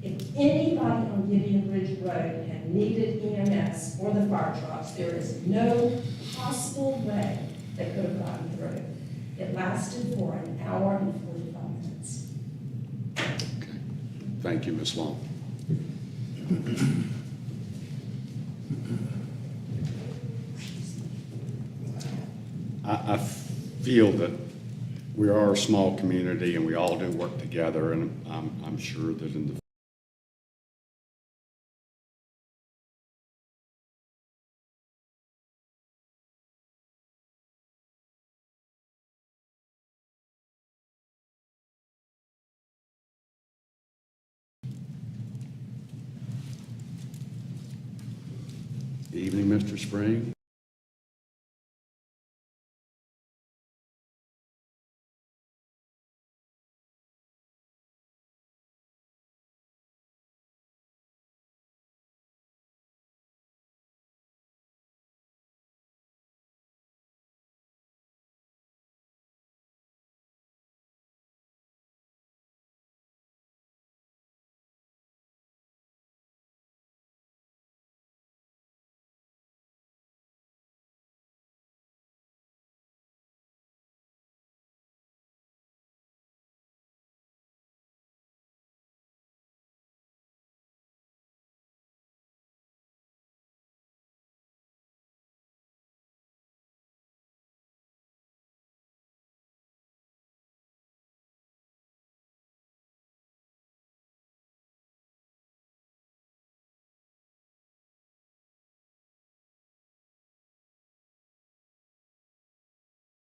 If anybody on Gideon Bridge Road had needed EMS or the fire trucks, there is no possible way they could have gotten through. It lasted for an hour and 45 minutes. Thank you, Ms. Long. I feel that we are a small community and we all do work together, and I'm sure that in the evening, Mr. Spring.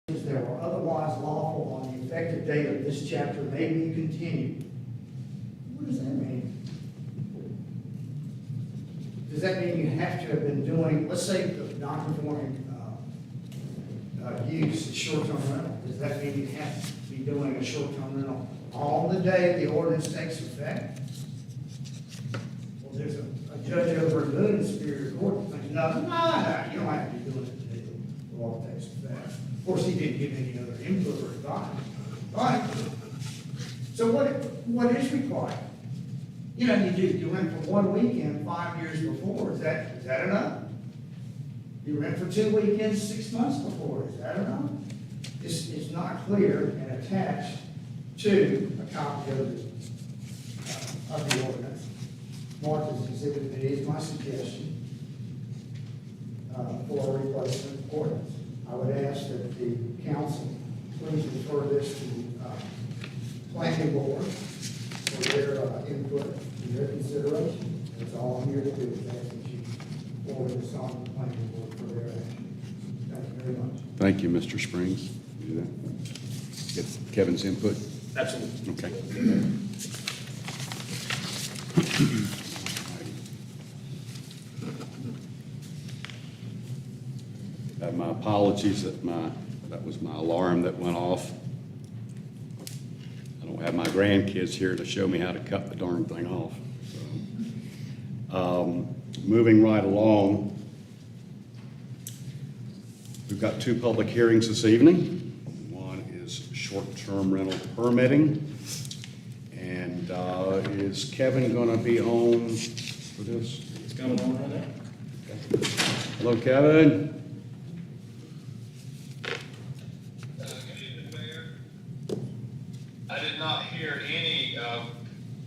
There are otherwise lawful on the effective date of this chapter may be continued. What does that mean? Does that mean you have to have been doing, let's say, the non-conforming use is short-term rental? Does that mean you have to be doing a short-term rental on the day the ordinance takes effect? Well, there's a judge over in Boone, Superior Court, that thinks, no, you don't have to be doing it the day the law takes effect. Of course, he didn't give any other input or advice. All right. So what is required? You rent for one weekend 5 years before. Is that enough? You rent for 2 weekends 6 months before. Is that enough? It's not clear and attached to a copy of the ordinance. Marked as Exhibit B is my suggestion for a replacement ordinance. I would ask that the council please refer this to planning board for their input and their consideration. That's all I'm here to do, is ask that you forward this on to the planning board for their action. Thank you very much. Thank you, Mr. Springs. Do that. Get Kevin's input. Absolutely. Okay. My apologies that was my alarm that went off. I don't have my grandkids here to show me how to cut the darn thing off. So, moving right along, we've got 2 public hearings this evening. One is short-term rental permitting. And is Kevin going to be on for this? It's coming on right now. Okay. Hello, Kevin. I did not hear any of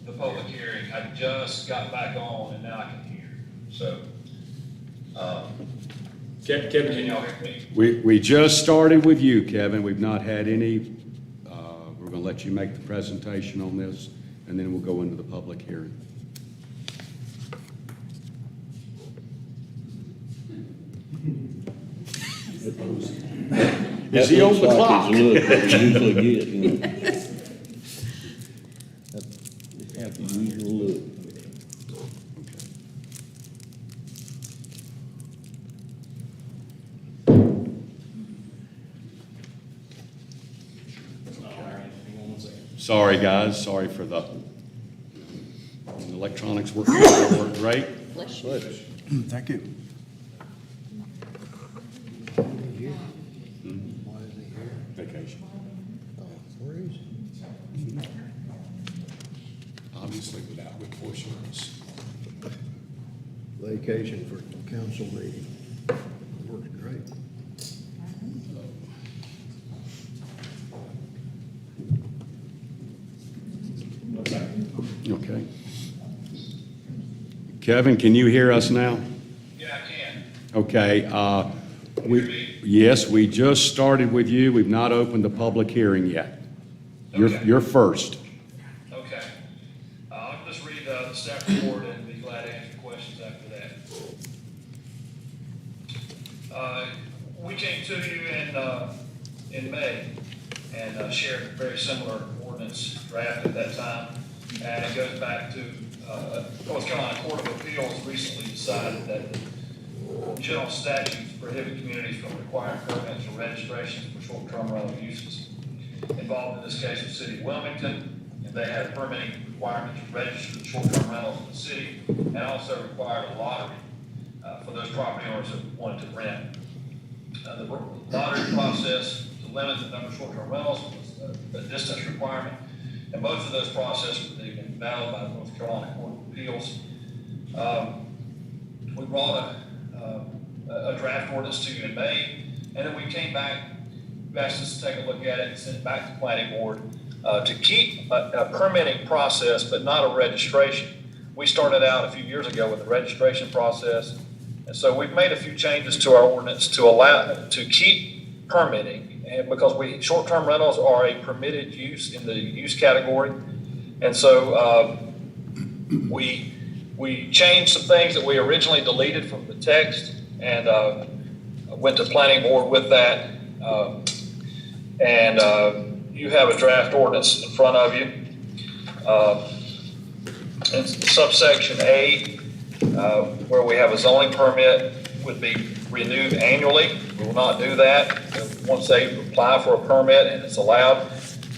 the public hearing. I just got back on and now I can hear. So, Kevin, can y'all hear me? We just started with you, Kevin. We've not had any. We're going to let you make the presentation on this, and then we'll go into the public hearing. Is he on the clock? You forget, you know. Have the usual look. Sorry, guys. Sorry for the electronics work great. Thank you. Vacation. Where is it? Obviously, without portion of this. Vacation for council meeting. Working great. Okay. Kevin, can you hear us now? Yeah, I can. Okay, yes, we just started with you. We've not opened the public hearing yet. Okay. You're first. Okay. I'll just read the staff report and be glad to answer questions after that. We came to you in May and shared a very similar ordinance draft at that time. And it goes back to, North Carolina Court of Appeals recently decided that the general statutes prohibit communities from requiring permits or registrations for short-term rental uses. Involved in this case was the city of Wilmington, and they had a permitting requirement to register the short-term rentals in the city, and also required a lottery for those property owners that wanted to rent. The lottery process to limit the number of short-term rentals was a distance requirement, and both of those processes were invalid by the North Carolina Court of Appeals. We brought a draft ordinance to you in May, and then we came back, you asked us to take a look at it and send it back to the planning board to keep a permitting process, but not a registration. We started out a few years ago with the registration process, and so we've made a few changes to our ordinance to keep permitting, and because short-term rentals are a permitted use in the use category, and so we changed some things that we originally deleted from the text, and went to planning board with that. You have a draft ordinance in front of you. In subsection A, where we have a zoning permit, would be renewed annually. We will not do that. Once they apply for a permit and it's allowed,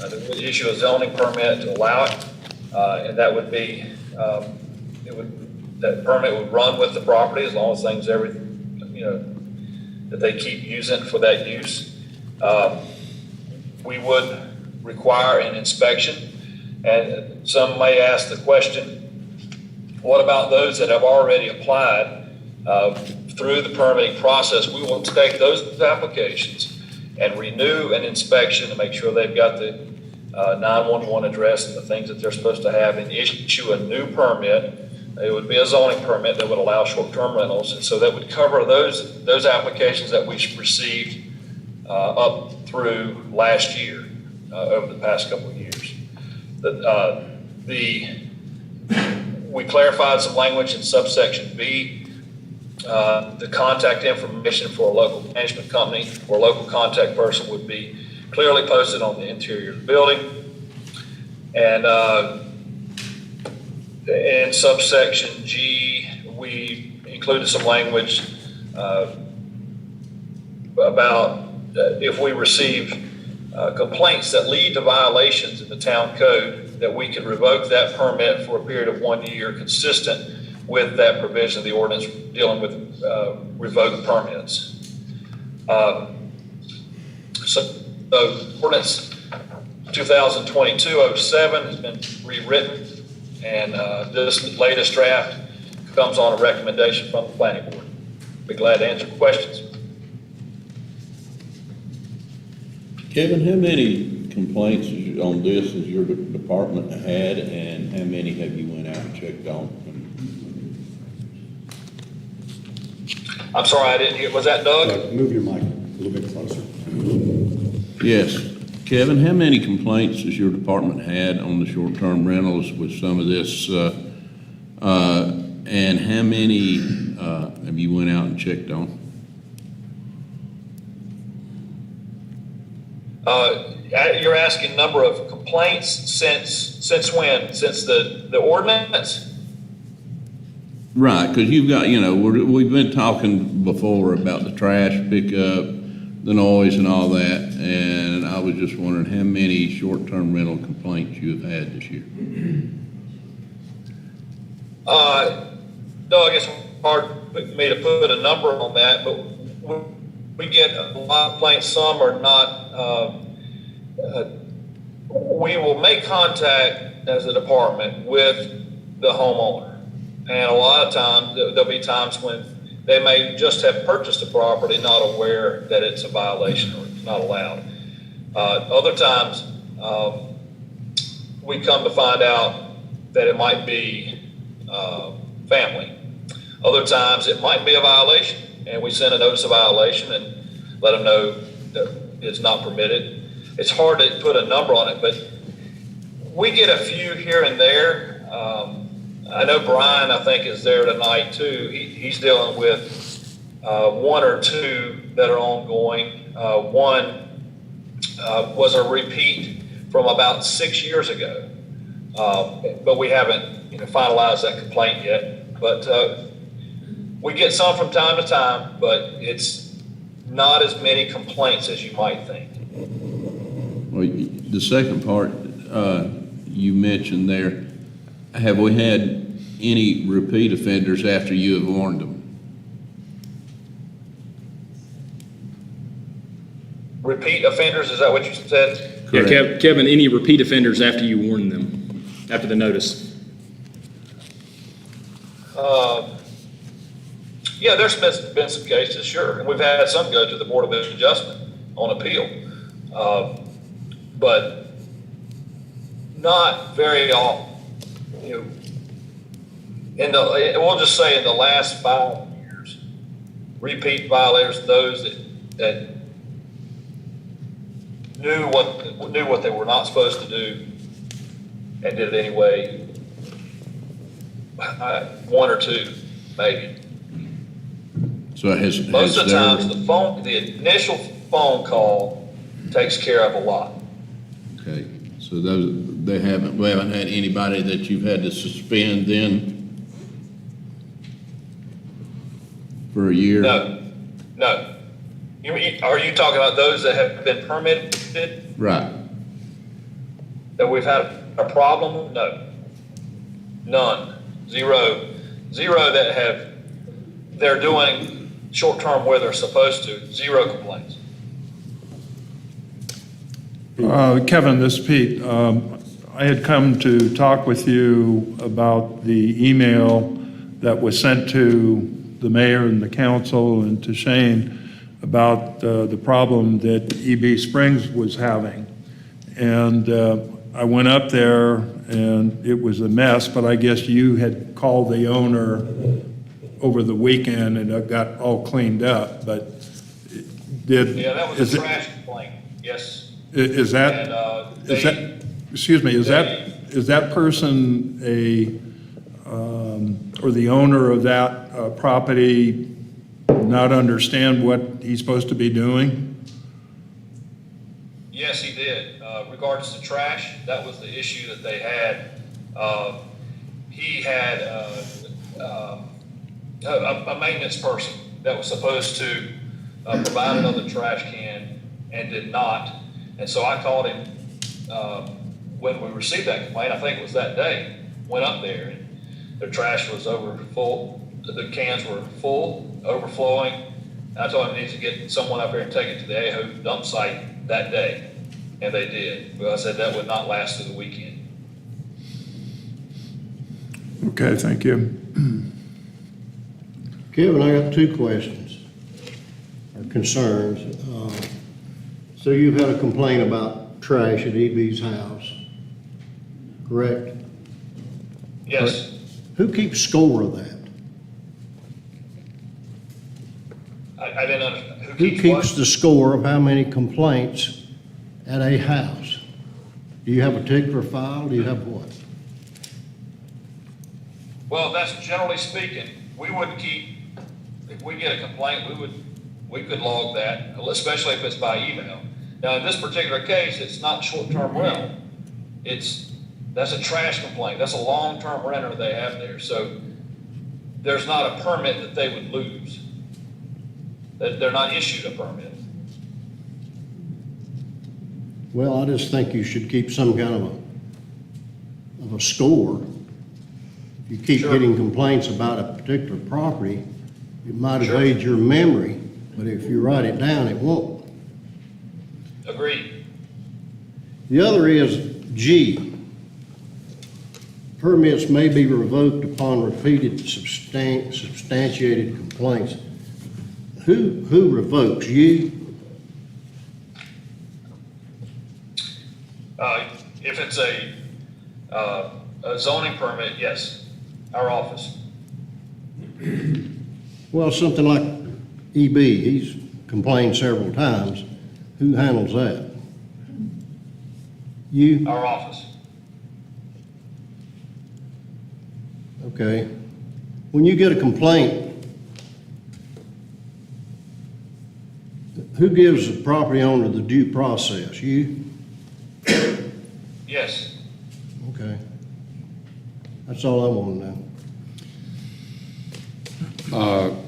they would issue a zoning permit to allow it. And that would be, that permit would run with the property as long as that they keep using for that use. We would require an inspection, and some may ask the question, what about those that have already applied through the permitting process? We will take those applications and renew an inspection to make sure they've got the 911 address and the things that they're supposed to have, and issue a new permit. It would be a zoning permit that would allow short-term rentals, and so that would cover those applications that we've received up through last year, over the past couple of years. We clarified some language in subsection B. The contact information for a local management company or local contact person would be clearly posted on the interior of the building. And in subsection G, we included some language about if we receive complaints that lead to violations in the town code, that we could revoke that permit for a period of 1 year consistent with that provision of the ordinance dealing with revoked permits. So ordinance 2022-07 has been rewritten, and this latest draft comes on a recommendation from the planning board. Be glad to answer questions. Kevin, how many complaints on this has your department had, and how many have you went out and checked on? I'm sorry, I didn't hear. Was that Doug? Move your mic a little bit closer. Yes. Kevin, how many complaints has your department had on the short-term rentals with some of this, and how many have you went out and checked on? You're asking number of complaints since when? Since the ordinance? Right, because you've got, we've been talking before about the trash pickup, the noise and all that, and I was just wondering how many short-term rental complaints you have had this year? Doug, it's hard for me to put a number on that, but we get a lot of complaints. Some are not. We will make contact as a department with the homeowner. And a lot of times, there'll be times when they may just have purchased a property, not aware that it's a violation or it's not allowed. Other times, we come to find out that it might be family. Other times, it might be a violation, and we send a notice of violation and let them know that it's not permitted. It's hard to put a number on it, but we get a few here and there. I know Brian, I think, is there tonight too. He's dealing with one or two that are ongoing. One was a repeat from about 6 years ago, but we haven't finalized that complaint yet. But we get some from time to time, but it's not as many complaints as you might think. Well, the second part, you mentioned there, have we had any repeat offenders after you have warned them? Repeat offenders, is that what you said? Yeah, Correct. Kevin, any repeat offenders after you warn them, after the notice? Yeah, there's been some cases, sure. And we've had some go to the Board of Adjustment on appeal. But not very often. We'll just say in the last 5 years, repeat violators, those that knew what they were not supposed to do and did it anyway, one or two, maybe. So Most of the times, the initial phone call takes care of a lot. Okay, so we haven't had anybody that you've had to suspend then for a year? No. Are you talking about those that have been permitted, Right. that we've had a problem? No. None. Zero that they're doing short-term where they're supposed to. Zero complaints. Kevin, this is Pete. I had come to talk with you about the email that was sent to the mayor and the council and to Shane about the problem that EB Springs was having. And I went up there and it was a mess, but I guess you had called the owner over the weekend and it got all cleaned up, but Yeah, that was a trash complaint, yes. Is that, excuse me, is that person or the owner of that property not understand what he's supposed to be doing? Yes, he did. Regards to trash, that was the issue that they had. He had a maintenance person that was supposed to provide another trash can and did not. And so I called him when we received that complaint. I think it was that day. Went up there and their trash was over full. The cans were full, overflowing. And I told him he needs to get someone up here and take it to the Aho dump site that day. And they did. Well, I said that would not last through the weekend. Okay, thank you. Kevin, I got two questions or concerns. So you've had a complaint about trash at EB's house, correct? Yes. Who keeps score of that? I didn't understand. Who keeps the score of how many complaints at a house? Do you have a particular file? Do you have what? Well, that's generally speaking. We would keep, if we get a complaint, we could log that, especially if it's by email. Now, in this particular case, it's not short-term rental. That's a trash complaint. That's a long-term renter they have there. So there's not a permit that they would lose. They're not issued a permit. Well, I just think you should keep some kind of a score. If you keep Sure. getting complaints about a particular property, it might Sure. evade your memory, but if you write it down, it won't. Agreed. The other is G. permits may be revoked upon repeated substantiated complaints. Who revokes? You? If it's a zoning permit, yes, our office. Well, something like EB, he's complained several times. Who handles that? You? Our office. Okay. When you get a complaint, who gives the property owner the due process? You? Yes. Okay. That's all I want to know.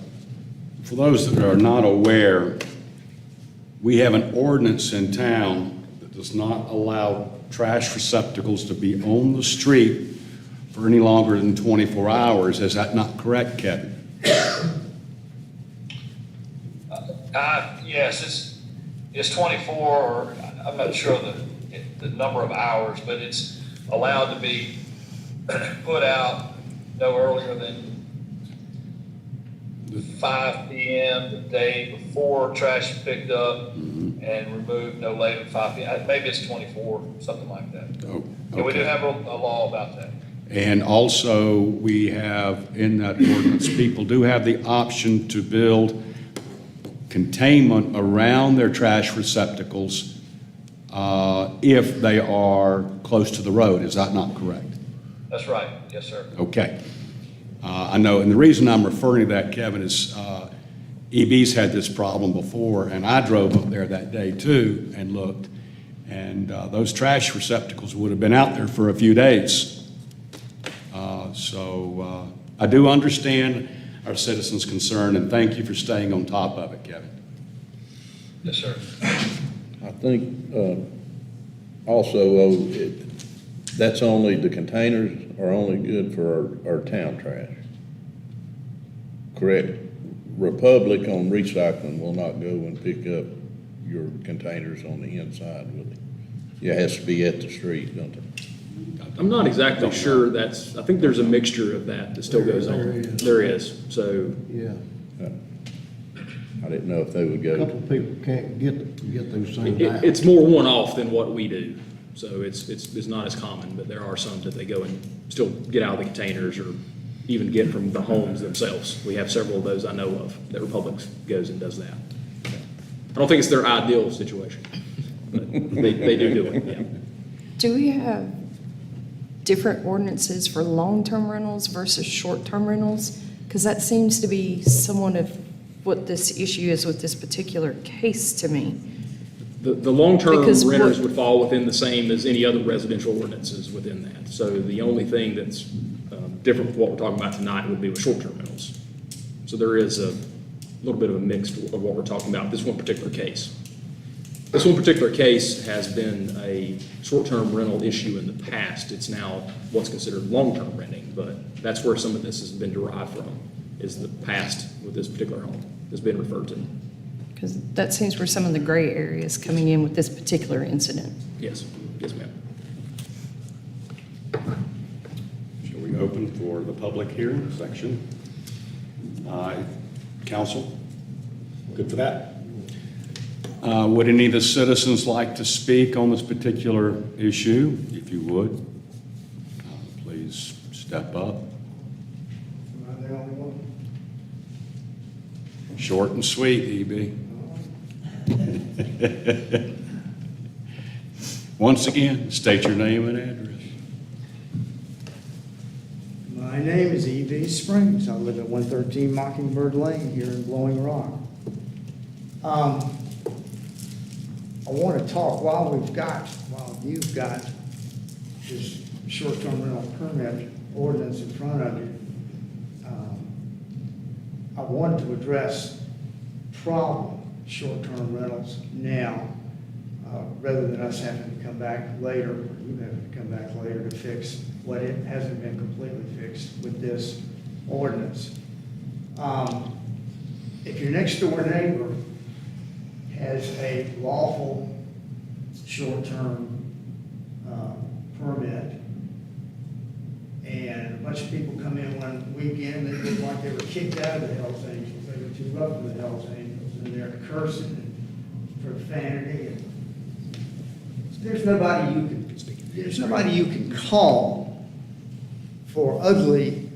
For those that are not aware, we have an ordinance in town that does not allow trash receptacles to be on the street for any longer than 24 hours. Is that not correct, Kevin? Yes, it's 24, or I'm not sure the number of hours, but it's allowed to be put out no earlier than 5 p.m. the day before trash is picked up, and removed no later than 5 p.m. Maybe it's 24, something like that. Oh, Yeah, we do okay. have a law about that. And also, we have in that ordinance, people do have the option to build containment around their trash receptacles if they are close to the road. Is that not correct? That's right. Yes, sir. Okay. I know, and the reason I'm referring to that, Kevin, is EB's had this problem before, and I drove up there that day too and looked, and those trash receptacles would have been out there for a few days. So I do understand our citizens' concern, and thank you for staying on top of it, Kevin. Yes, sir. I think also, that's only, the containers are only good for our town trash. Correct? Republic on recycling will not go and pick up your containers on the inside, will it? Yeah, it has to be at the street, don't it? I'm not exactly sure I think there's a mixture of that still goes on. There is, so. Yeah. I didn't know if they would A go. couple of people can't get those things out. It's more one-off than what we do, so it's not as common, but there are some that they go and still get out of the containers or even get from the homes themselves. We have several of those I know of that Republic goes and does that. I don't think it's their ideal situation, but they do it, yeah. Do we have different ordinances for long-term rentals versus short-term rentals? Because that seems to be somewhat of what this issue is with this particular case to me. The long-term Because renters what- would fall within the same as any other residential ordinances within that. So the only thing that's different with what we're talking about tonight would be with short-term rentals. So there is a little bit of a mix of what we're talking about, this one particular case. This one particular case has been a short-term rental issue in the past. It's now what's considered long-term renting, but that's where some of this has been derived from, is the past with this particular home that's been referred to. Because that seems where some of the gray areas coming in with this particular incident. Yes, yes, ma'am. Shall we open for the public hearing section? Council, good for that? Would any of the citizens like to speak on this particular issue? If you would, please step up. Am I the only one? Short and sweet, EB. Once again, state your name and address. My name is E.B. Springs. I live at 113 Mockingbird Lane here in Blowing Rock. I want to talk while you've got this short-term rental permit ordinance in front of you. I wanted to address problem short-term rentals now, rather than us having to come back later, or you having to come back later to fix what it hasn't been completely fixed with this ordinance. If your next door neighbor has a lawful short-term permit, and bunch of people come in one weekend, they look like they were kicked out of the Hells Angels, they were too rough for the Hells Angels, and they're cursing and profanity, and there's nobody you can call for ugly,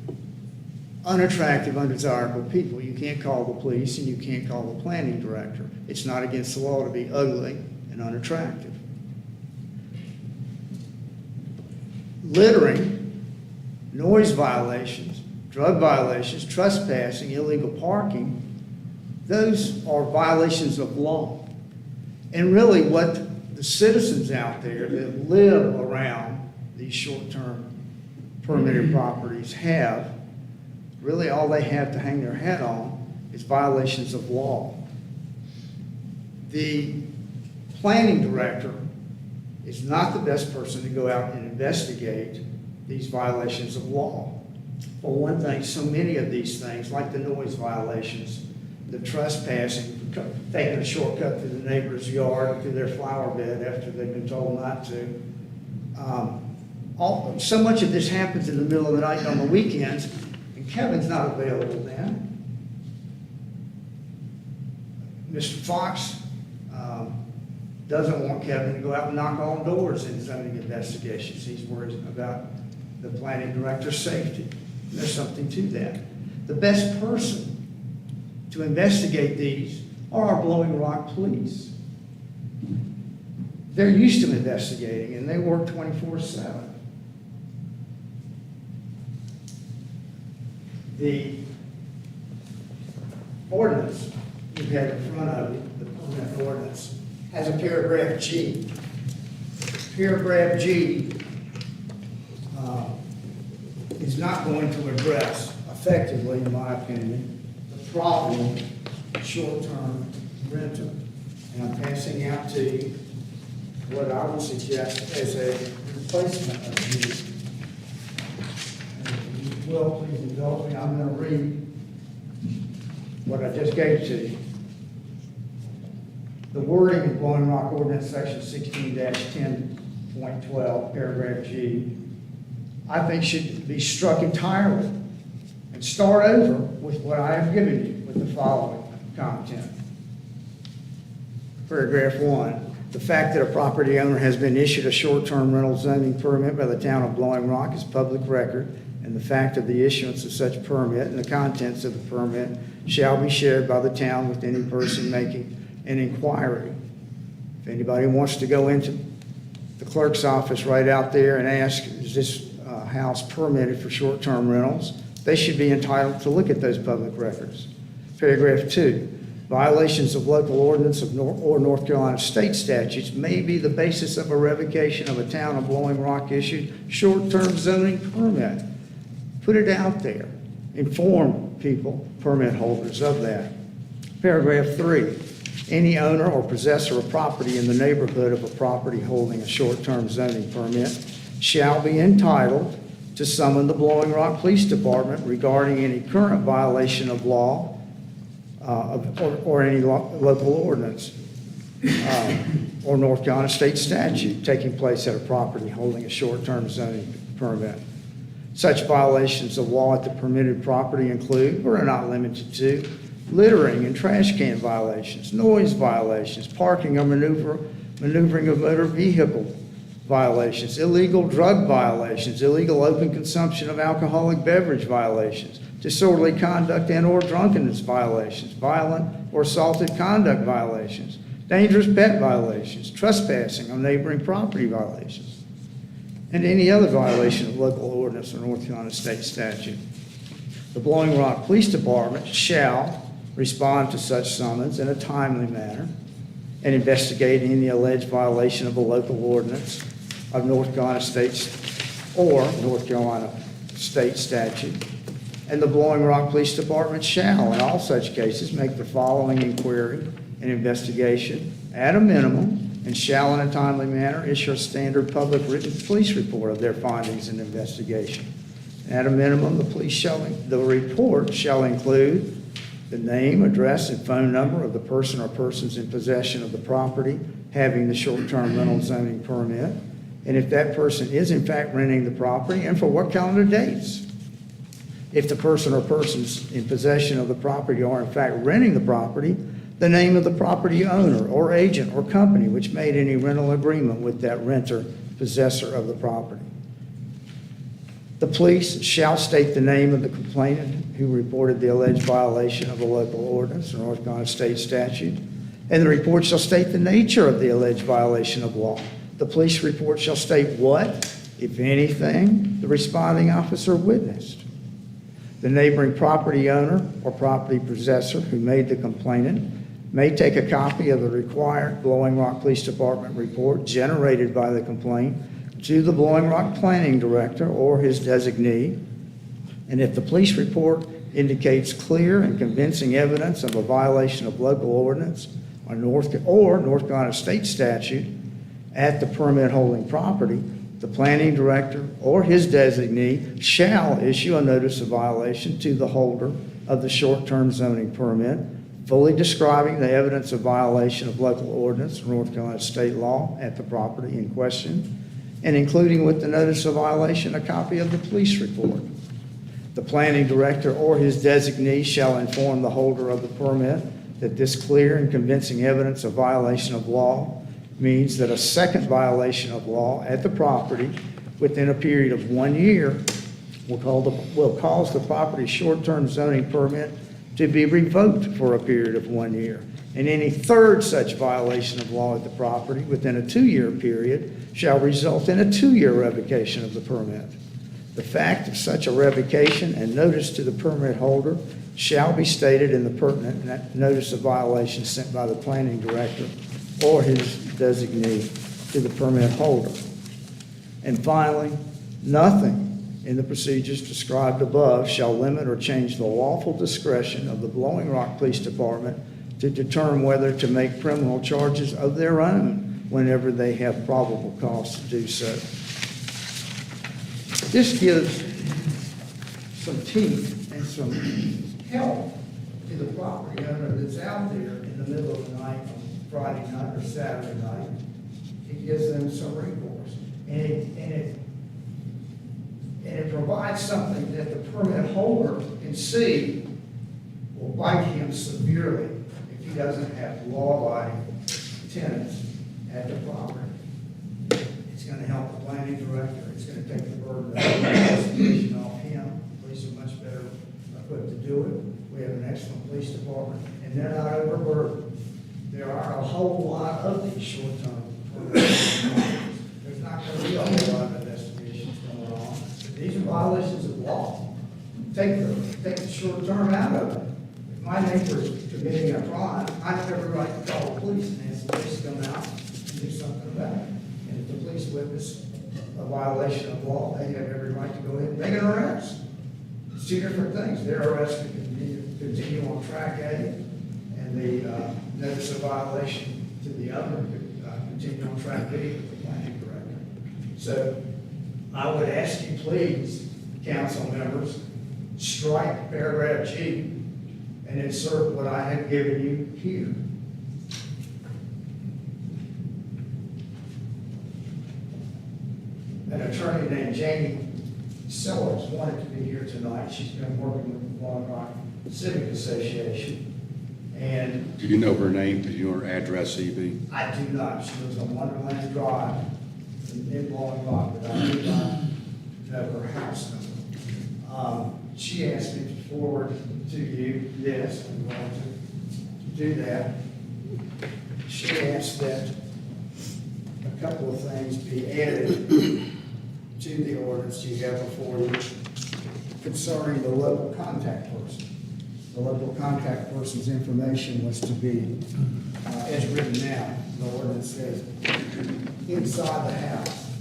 unattractive, undesirable people. You can't call the police and you can't call the planning director. It's not against the law to be ugly and unattractive. Littering, noise violations, drug violations, trespassing, illegal parking, those are violations of law. And really what the citizens out there that live around these short-term permitted properties have, really all they have to hang their hat on is violations of law. The planning director is not the best person to go out and investigate these violations of law. For one thing, so many of these things, like the noise violations, the trespassing, taking a shortcut through the neighbor's yard, through their flower bed after they've been told not to. So much of this happens in the middle of the night and on the weekends, and Kevin's not available then. Mr. Fox doesn't want Kevin to go out and knock on doors in zoning investigations. He's worried about the planning director's safety. There's something to that. The best person to investigate these are our Blowing Rock police. They're used to investigating, and they work 24/7. The ordinance you have in front of you, the permanent ordinance, has a paragraph G. Paragraph G is not going to address effectively, in my opinion, the problem of short-term rental. And I'm passing out to you what I would suggest as a replacement of G. And if you will, please indulge me, I'm going to read what I just gave to you. The wording of Blowing Rock Ordinance Section 16-10.12, paragraph G, I think should be struck entirely and start over with what I have given you with the following content. Paragraph 1, the fact that a property owner has been issued a short-term rental zoning permit by the town of Blowing Rock is public record, and the fact of the issuance of such permit and the contents of the permit shall be shared by the town with any person making an inquiry. If anybody wants to go into the clerk's office right out there and ask, is this house permitted for short-term rentals, they should be entitled to look at those public records. Paragraph 2, violations of local ordinance or North Carolina state statutes may be the basis of a revocation of a town of Blowing Rock issued short-term zoning permit. Put it out there. Inform people, permit holders, of that. Paragraph 3, any owner or possessor of property in the neighborhood of a property holding a short-term zoning permit shall be entitled to summon the Blowing Rock Police Department regarding any current violation of law or any local ordinance or North Carolina state statute taking place at a property holding a short-term zoning permit. Such violations of law at the permitted property include, but are not limited to, littering and trash can violations, noise violations, parking or maneuvering of motor vehicle violations, illegal drug violations, illegal open consumption of alcoholic beverage violations, disorderly conduct and or drunkenness violations, violent or assaultive conduct violations, dangerous pet violations, trespassing on neighboring property violations, and any other violation of local ordinance or North Carolina state statute. The Blowing Rock Police Department shall respond to such summons in a timely manner and investigate any alleged violation of a local ordinance of North Carolina state or North Carolina state statute. And the Blowing Rock Police Department shall, in all such cases, make the following inquiry and investigation at a minimum, and shall in a timely manner issue a standard public written police report of their findings and investigation. At a minimum, the report shall include the name, address, and phone number of the person or persons in possession of the property having the short-term rental zoning permit, and if that person is in fact renting the property, and for what calendar dates. if the person or persons in possession of the property are in fact renting the property, the name of the property owner or agent or company which made any rental agreement with that renter, possessor of the property. The police shall state the name of the complainant who reported the alleged violation of a local ordinance or North Carolina state statute, and the report shall state the nature of the alleged violation of law. The police report shall state what, if anything, the responding officer witnessed. The neighboring property owner or property possessor who made the complaint may take a copy of the required Blowing Rock Police Department report generated by the complaint to the Blowing Rock Planning Director or his designee, and if the police report indicates clear and convincing evidence of a violation of local ordinance or North Carolina state statute at the permit holding property, the planning director or his designee shall issue a notice of violation to the holder of the short-term zoning permit, fully describing the evidence of violation of local ordinance or North Carolina state law at the property in question, and including with the notice of violation a copy of the police report. The planning director or his designee shall inform the holder of the permit that this clear and convincing evidence of violation of law means that a second violation of law at the property within a period of 1 year will cause the property's short-term zoning permit to be revoked for a period of 1 year. And any third such violation of law at the property within a 2-year period shall result in a 2-year revocation of the permit. The fact of such a revocation and notice to the permit holder shall be stated in the pertinent notice of violation sent by the planning director or his designee to the permit holder. And finally, nothing in the procedures described above shall limit or change the lawful discretion of the Blowing Rock Police Department to determine whether to make criminal charges of their own whenever they have probable cause to do so. This gives some teeth and some help to the property owner that's out there in the middle of the night, on Friday night or Saturday night. It gives them some recourse. And it provides something that the permit holder can see will bite him severely if he doesn't have law-abiding tenants at the property. It's going to help the planning director. It's going to take the burden of the investigation off him. Police are much better equipped to do it. We have an excellent police department, and they're not overburdened. There are a whole lot of these short-term permits. There's not going to be a whole lot of investigations going on. These are violations of law. Take the short term out of it. If my neighbor's committing a crime, I have every right to call the police and ask the police to come out and do something about it. And if the police witness a violation of law, they have every right to go ahead and make an arrest. It's two different things. Their arrest can continue on track A, and the notice of violation to the other could continue on track B with the planning director. So I would ask you, please, council members, strike paragraph G and insert what I have given you here. An attorney named Jamie Sellers wanted to be here tonight. She's been working with the Long Rock Civic Association. And Do you know her name? Do you know her address, EB? I do not. She lives on Wonderland Drive in Long Rock, but I do not know her house number. She asked me to forward to you this. I'm going to do that. She asked that a couple of things be added to the ordinance you have before you concerning the local contact person. The local contact person's information was to be, as written now, the ordinance says, inside the house.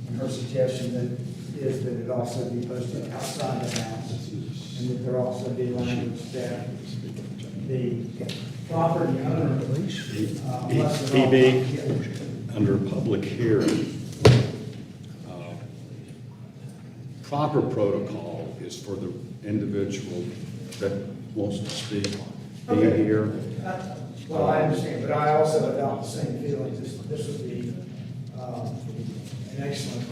And her suggestion is that it also be posted outside the house, and that there also be language that the property owner must. EB, under public hearing, proper protocol is for the individual that wants to speak, be here. Well, I understand, but I also adopt the same feeling. This would be an excellent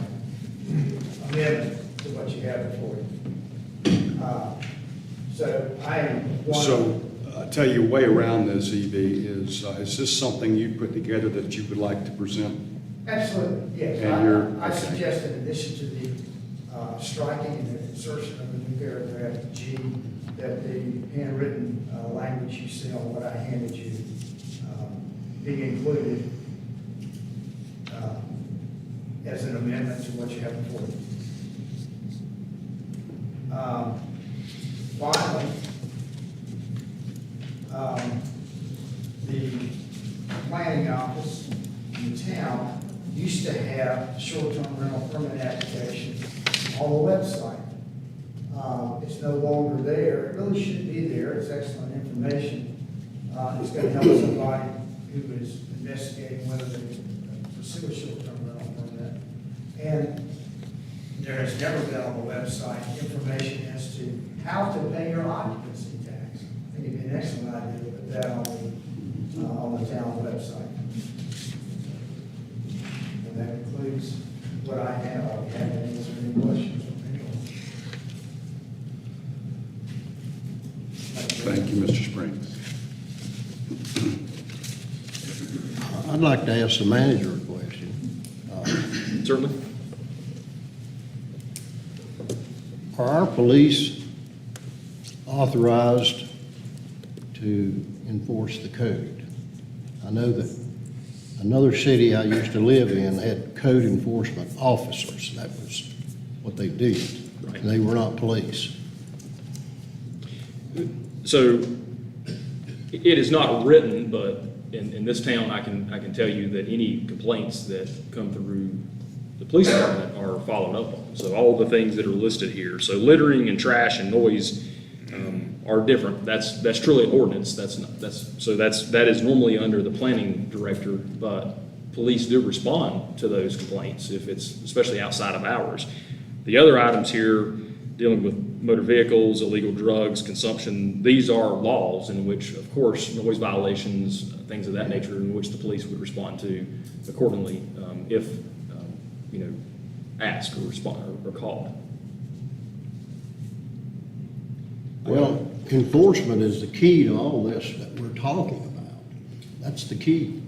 amendment to what you have before you. So I am one. So, I tell you, way around this, EB, is this something you put together that you would like to present? Absolutely, yes. And you're- I okay. suggest in addition to the striking and the insertion of the new paragraph G, that the handwritten language you see on what I handed you be included as an amendment to what you have before you. Finally, the planning office in the town used to have short-term rental permit application on the website. It's no longer there. It really should be there. It's excellent information. It's going to help somebody who is investigating whether they pursue a short-term rental permit. And there has never been on the website information as to how to pay your occupancy tax. I think it'd be an excellent idea to put that on the town website. And that includes what I have. I'll be happy to answer any questions from anyone. Thank you, Mr. Springs. I'd like to ask the manager a question. Certainly. Are our police authorized to enforce the code? I know that another city I used to live in had code enforcement officers. That was what they did. Right. They were not police. So it is not written, but in this town, I can tell you that any complaints that come through the police department are followed up on. So all the things that are listed here, so littering and trash and noise are different. That's truly an ordinance. That is normally under the planning director, but police do respond to those complaints if it's especially outside of hours. The other items here dealing with motor vehicles, illegal drugs, consumption, these are laws in which, of course, noise violations, things of that nature, in which the police would respond to accordingly if asked or respond or called. Well, enforcement is the key to all this that we're talking about. That's the key.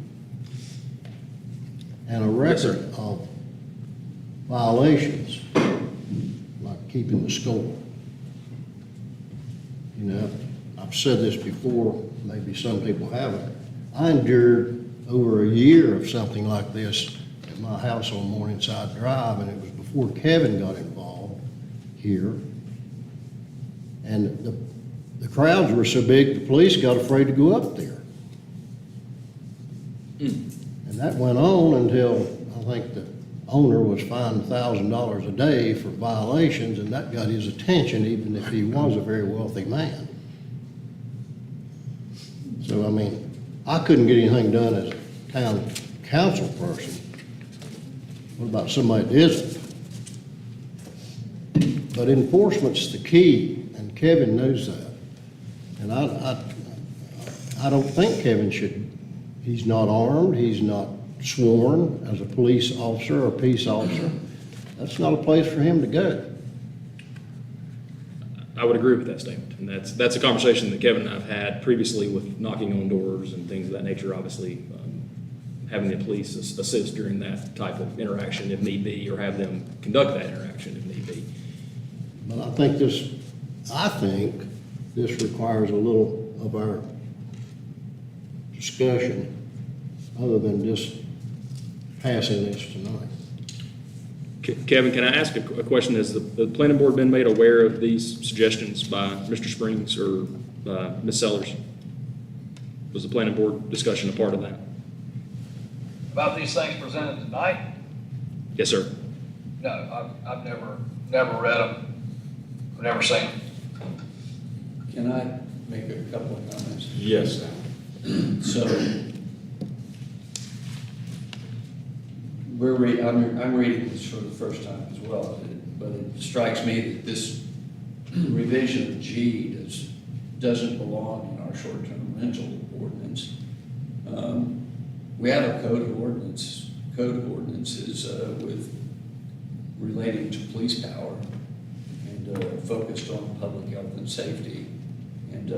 And a Yes, sir. record of violations, like keeping the score. You know, I've said this before, maybe some people haven't. I endured over a year of something like this at my house on Morningside Drive, and it was before Kevin got involved here. And the crowds were so big, the police got afraid to go up there. And that went on until I think the owner was fined $1,000 a day for violations, and that got his attention, even if he was a very wealthy man. So, I mean, I couldn't get anything done as a town council person. What about somebody that isn't? But enforcement's the key, and Kevin knows that. And I don't think Kevin should, he's not armed, he's not sworn as a police officer or peace officer. That's not a place for him to go. I would agree with that statement, and that's a conversation that Kevin and I have had previously with knocking on doors and things of that nature, obviously, having the police assist during that type of interaction if need be, or have them conduct that interaction if need be. But I think this requires a little of our discussion, other than just passing this tonight. Kevin, can I ask a question? Has the planning board been made aware of these suggestions by Mr. Springs or Ms. Sellers? Was the planning board discussion a part of that? About these things presented tonight? Yes, sir. No, I've never read them, I've never seen them. Can I make a couple of comments? Yes. So, I'm reading this for the first time as well, but it strikes me that this revision of G doesn't belong in our short-term rental ordinance. We have a code of ordinances with relating to police power, and focused on public health and safety. And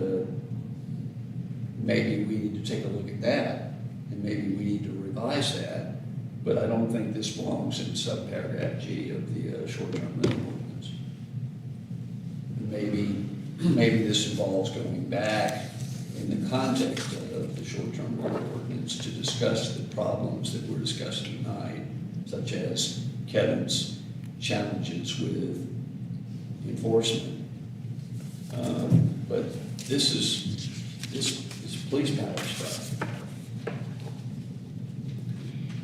maybe we need to take a look at that, and maybe we need to revise that. But I don't think this belongs in subparagraph G of the short-term rental ordinance. Maybe this involves going back in the context of the short-term rental ordinance to discuss the problems that we're discussing tonight, such as Kevin's challenges with enforcement. But this is police power stuff.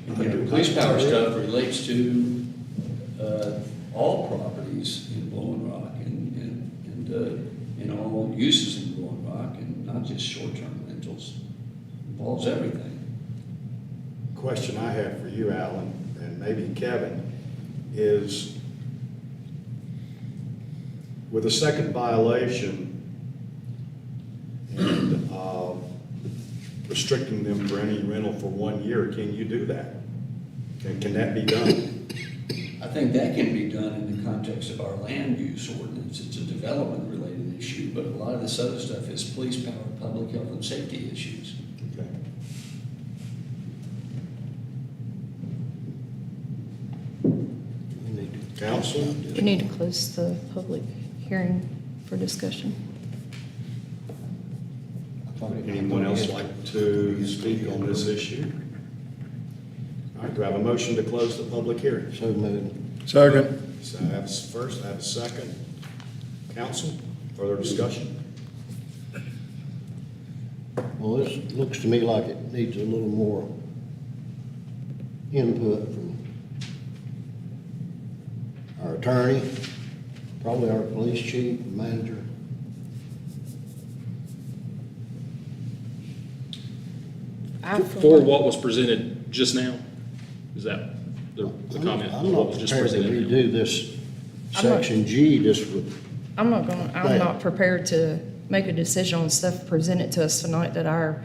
And police power stuff relates to all properties in Blowing Rock and all uses in Blowing Rock, and not just short-term rentals. Involves everything. Question I have for you, Alan, and maybe Kevin, is with a second violation and restricting them for any rental for 1 year, can you do that? Can that be done? I think that can be done in the context of our land use ordinance. It's a development-related issue, but a lot of this other stuff is police power, public health and safety issues. Okay. Council? We need to close the public hearing for discussion. Anyone else like to speak on this issue? All right, do I have a motion to close the public hearing? So moved. Second. So I have first, I have a second. Council, further discussion? Well, this looks to me like it needs a little more input from our attorney, probably our police chief, manager. For what was presented just now? Is that the comment? I'm What not was just prepared to presented now? redo this I'm not- section G, this would, I'm Right. not prepared to make a decision on stuff presented to us tonight that our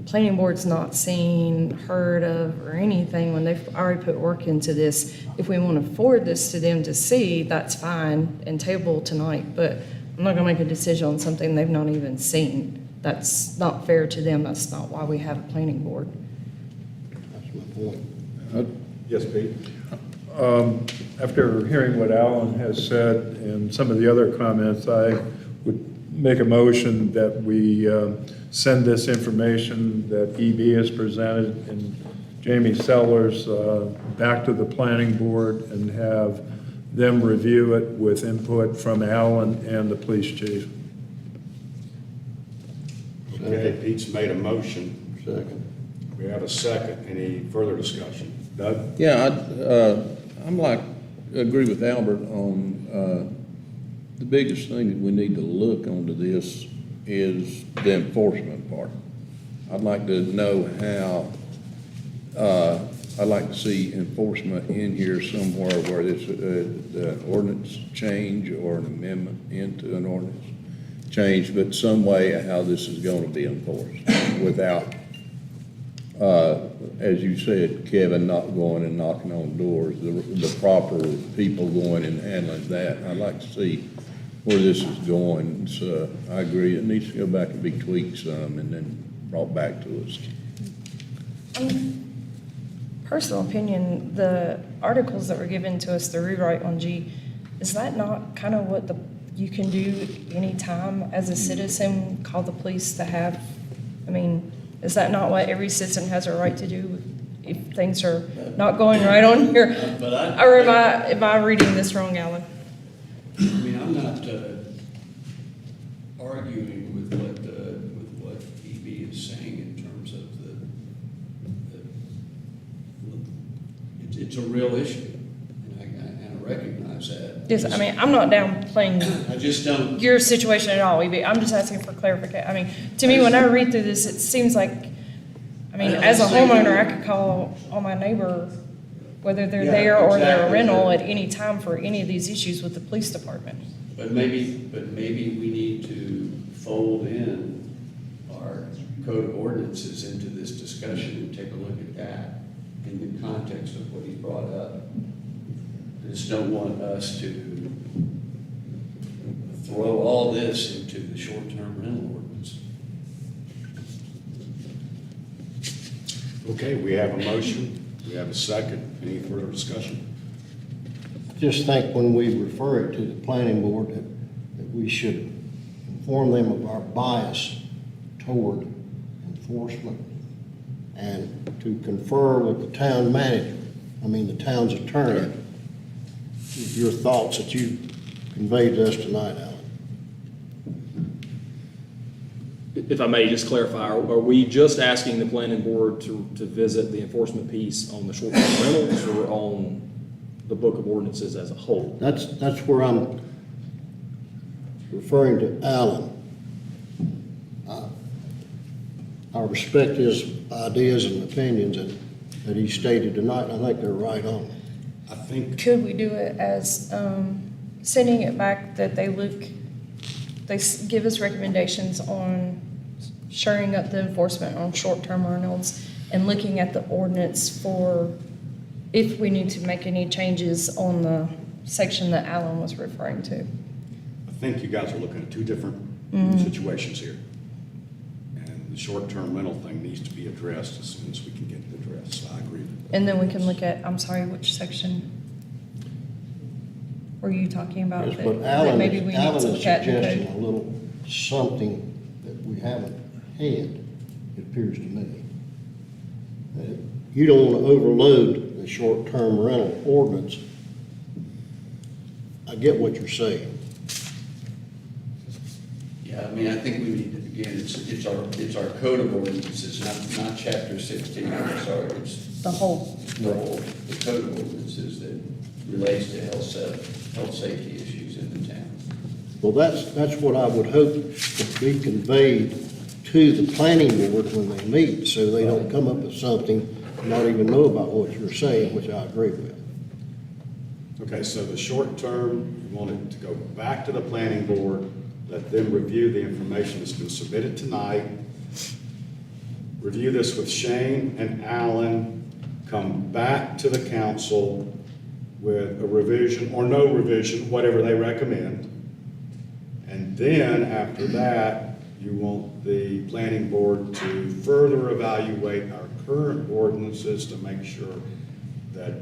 planning board's not seen, heard of, or anything when they've already put work into this. If we want to forward this to them to see, that's fine and table tonight, but I'm not gonna make a decision on something they've not even seen. That's not fair to them. That's not why we have a planning board. that's my point. Yes, Pete? After hearing what Alan has said and some of the other comments, I would make a motion that we send this information that EB has presented and Jamie Sellers back to the planning board and have them review it with input from Alan and the police chief. Okay, Pete's made a motion. Second. We have a second. Any further discussion? Doug? Yeah, agree with Albert on, the biggest thing that we need to look onto this is the enforcement part. I'd like to know how, I'd like to see enforcement in here somewhere where this, the ordinance change or an amendment into an ordinance change, but some way how this is going to be enforced without, as you said, Kevin, not going and knocking on doors, the proper people going and handling that. I'd like to see where this is going. So I agree, it needs to go back and be tweaked some and then brought back to us. Personal opinion, the articles that were given to us, the rewrite on G, is that not kind of what you can do anytime as a citizen, call the police to have, I mean, is that not what every citizen has a right to do if things are not going right on here? Or am I reading this wrong, Alan? I mean, I'm not arguing with what EB is saying in terms of it's a real issue, and I recognize that. Yes, I mean, I'm not downplaying I just don't. your situation at all, EB. I'm just asking for clarification. I mean, to me, when I read through this, it seems like, I mean, as a homeowner, I could call on my neighbor, whether they're Yeah, there or they're a exactly. rental, at any time for any of these issues with the police department. But maybe we need to fold in our code of ordinances into this discussion and take a look at that in the context of what he brought up. I just don't want us to all this into the short-term rental ordinance. Okay, we have a motion, we have a second. Any further discussion? Just think when we refer it to the planning board that we should inform them of our bias toward enforcement and to confer with the town manager, the town's attorney, your thoughts that you conveyed to us tonight, Alan. If I may just clarify, are we just asking the planning board to visit the enforcement piece on the short-term rentals or on the book of ordinances as a whole? That's where I'm referring to Alan. I respect his ideas and opinions that he stated tonight, and I think they're right on. I think, Could we do it as, sending it back that they give us recommendations on shoring up the enforcement on short-term rentals and looking at the ordinance for if we need to make any changes on the section that Alan was referring to. I think you guys are looking at two different situations here. And the short-term rental thing needs to be addressed as soon as we can get it addressed. I agree with that. And then we can look at, I'm sorry, which section were you talking about? Yes, that- but that Alan maybe we need is to look at in the suggesting code? a little something that we haven't had, it appears to me. That you don't want to overload the short-term rental ordinance. I get what you're saying. Yeah, I mean, I think we need to, again, it's our code of ordinances, not chapter 16, I'm sorry, it's The whole, the code of ordinances that relates to health safety issues in the town. Well, that's what I would hope to be conveyed to the planning board when they meet, so they don't come up with something, and not even know about what you're saying, which I agree with. Okay, so the short term, you want it to go back to the planning board, let them review the information that's been submitted tonight, review this with Shane and Alan, come back to the council with a revision or no revision, whatever they recommend. And then after that, you want the planning board to further evaluate our current ordinances to make sure that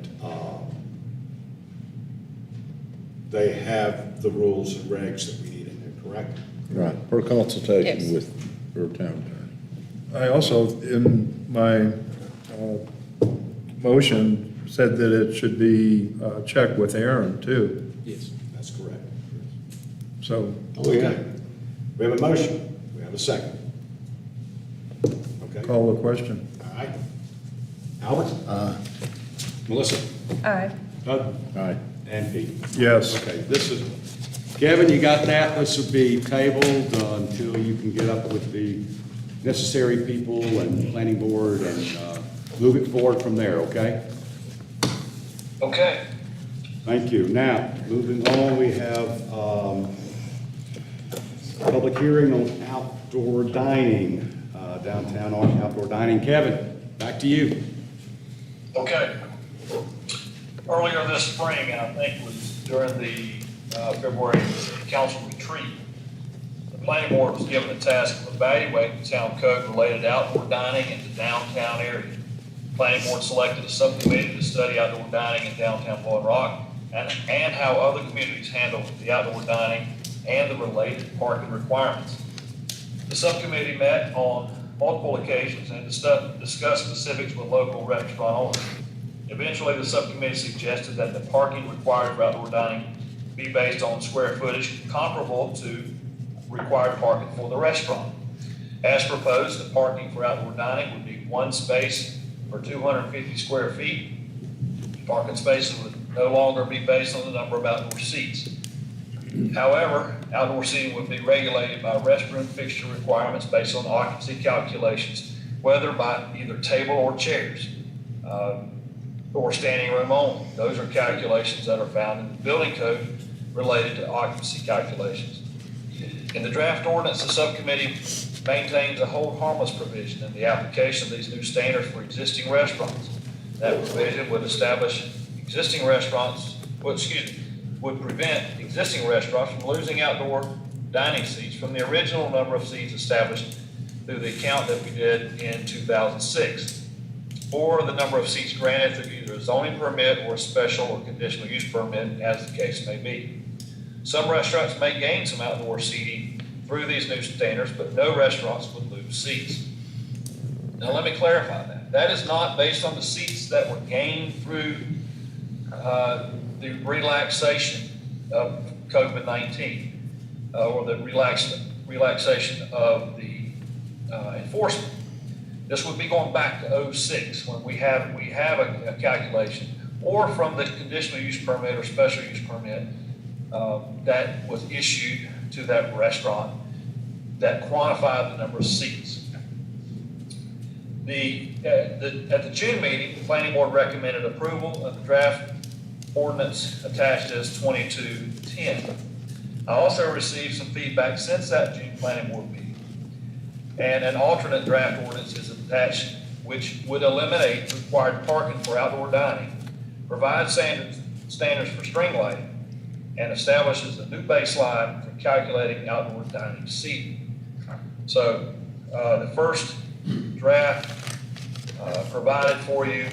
they have the rules and regs that we need in there, correct? Right, for consultation Yes. with your town attorney. I also, in my motion, said that it should be checked with Aaron, too. Yes. That's correct. So, Oh, yeah. Okay. We have a motion. We have a second. Okay. call the question. All right. Albert? Melissa? aye. Doug? Aye. And Pete? Yes. Okay, this is, Kevin, you got that? This will be tabled until you can get up with the necessary people and planning board and move it forward from there, okay? Okay. Thank you. Now, moving on, we have public hearing on outdoor dining, downtown outdoor dining. Kevin, back to you. Okay. Earlier this spring, and I think it was during the February council retreat, the planning board was given the task of evaluating the town code related to outdoor dining in the downtown area. The planning board selected a subcommittee to study outdoor dining in downtown Floyd Rock and how other communities handle the outdoor dining and the related parking requirements. The subcommittee met on multiple occasions and discussed specifics with local restaurant owners. Eventually, the subcommittee suggested that the parking required for outdoor dining be based on square footage comparable to required parking for the restaurant. As proposed, the parking for outdoor dining would be one space per 250 square feet. Parking spaces would no longer be based on the number of outdoor seats. However, outdoor seating would be regulated by restroom fixture requirements based on occupancy calculations, whether by either table or chairs, or standing room only. Those are calculations that are found in the building code related to occupancy calculations. In the draft ordinance, the subcommittee maintains a hold harmless provision in the application of these new standards for existing restaurants. That provision would establish would prevent existing restaurants from losing outdoor dining seats from the original number of seats established through the count that we did in 2006, or the number of seats granted through either a zoning permit or a special or conditional use permit, as the case may be. Some restaurants may gain some outdoor seating through these new standards, but no restaurants would lose seats. Now, let me clarify that. That is not based on the seats that were gained through the relaxation of COVID-19 or the relaxation of the enforcement. This would be going back to 06 when we have a calculation, or from the conditional use permit or special use permit that was issued to that restaurant that quantified the number of seats. At the June meeting, the planning board recommended approval of the draft ordinance attached as 2210. I also received some feedback since that June planning board meeting, and an alternate draft ordinance is attached which would eliminate required parking for outdoor dining, provide standards for string lighting, and establishes a new baseline for calculating outdoor dining seating. So the first draft provided for you.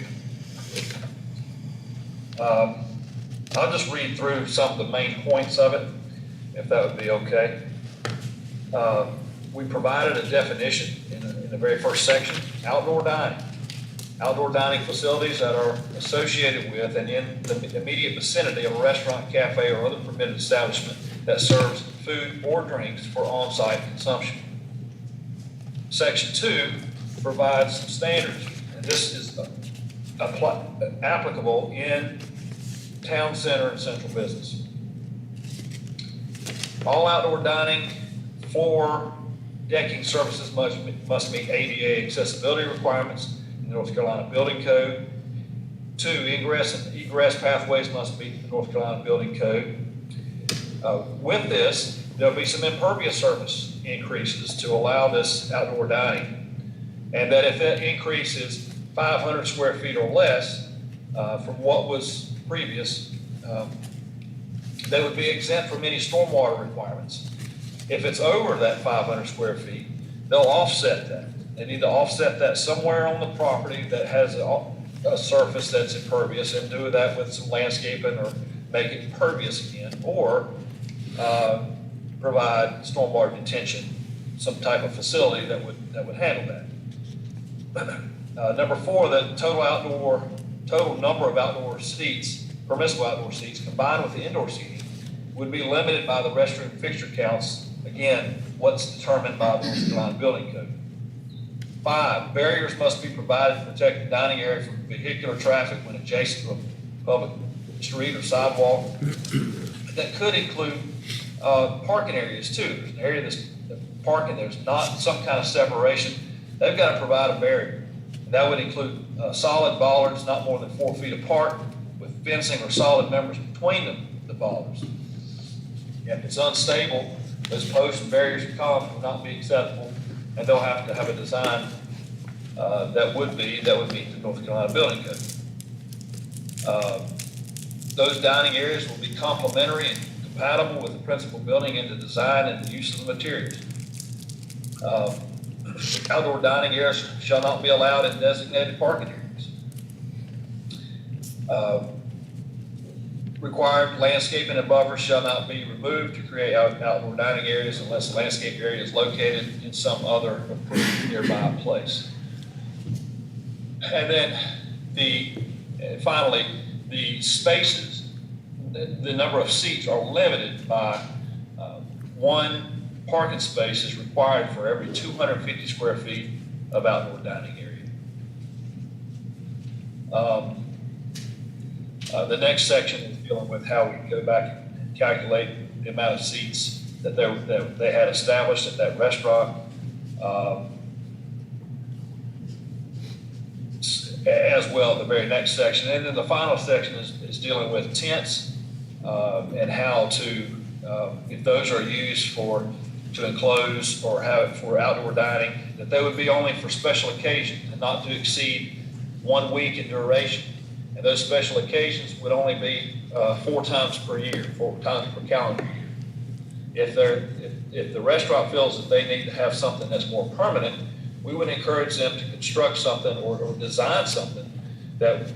I'll just read through some of the main points of it, if that would be okay. We provided a definition in the very first section: outdoor dining. Outdoor dining facilities that are associated with and in the immediate vicinity of a restaurant, cafe, or other permitted establishment that serves food or drinks for on-site consumption. Section 2 provides some standards, and this is applicable in town center and central business. All outdoor dining floor decking surfaces must meet ADA accessibility requirements in the North Carolina Building Code. 2, ingress and egress pathways must meet the North Carolina Building Code. With this, there'll be some impervious surface increases to allow this outdoor dining, and that if that increase is 500 square feet or less from what was previous, they would be exempt from any stormwater requirements. If it's over that 500 square feet, they'll offset that. They need to offset that somewhere on the property that has a surface that's impervious, and do that with some landscaping or make it impervious again, or provide stormwater detention, some type of facility that would handle that. Number 4, the total number of outdoor seats, permissible outdoor seats, combined with the indoor seating, would be limited by the restroom fixture counts. Again, what's determined by the North Carolina Building Code. 5, barriers must be provided to protect the dining area from vehicular traffic when adjacent to a public street or sidewalk. That could include parking areas too. There's an area that's parking, there's not some kind of separation. They've got to provide a barrier. And that would include solid bollards not more than 4 feet apart, with fencing or solid members between the bollards. If it's unstable, those posts and barriers and columns will not be acceptable, and they'll have to have a design that would meet the North Carolina Building Code. Those dining areas will be complementary and compatible with the principal building in the design and the use of the materials. Outdoor dining areas shall not be allowed in designated parking areas. Required landscaping and buffers shall not be removed to create outdoor dining areas unless the landscape area is located in some other approved nearby place. And then finally, the spaces, the number of seats are limited by 1 parking space is required for every 250 square feet of outdoor dining area. The next section is dealing with how we go back and calculate the amount of seats that they had established at that restaurant. As well, the very next section. And then the final section is dealing with tents and how to, if those are used to enclose or have it for outdoor dining, that they would be only for special occasions and not to exceed 1 week in duration. And those special occasions would only be 4 times per year, 4 times per calendar year. if the restaurant feels that they need to have something that's more permanent, we would encourage them to construct something or design something that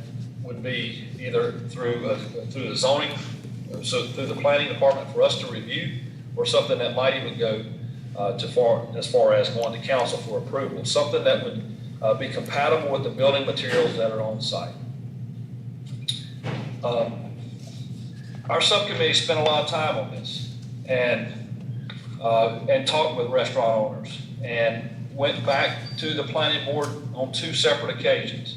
would be either through the zoning, so through the planning department for us to review, or something that might even go as far as going to council for approval, something that would be compatible with the building materials that are on site. Our subcommittee spent a lot of time on this and talked with restaurant owners and went back to the planning board on 2 separate occasions.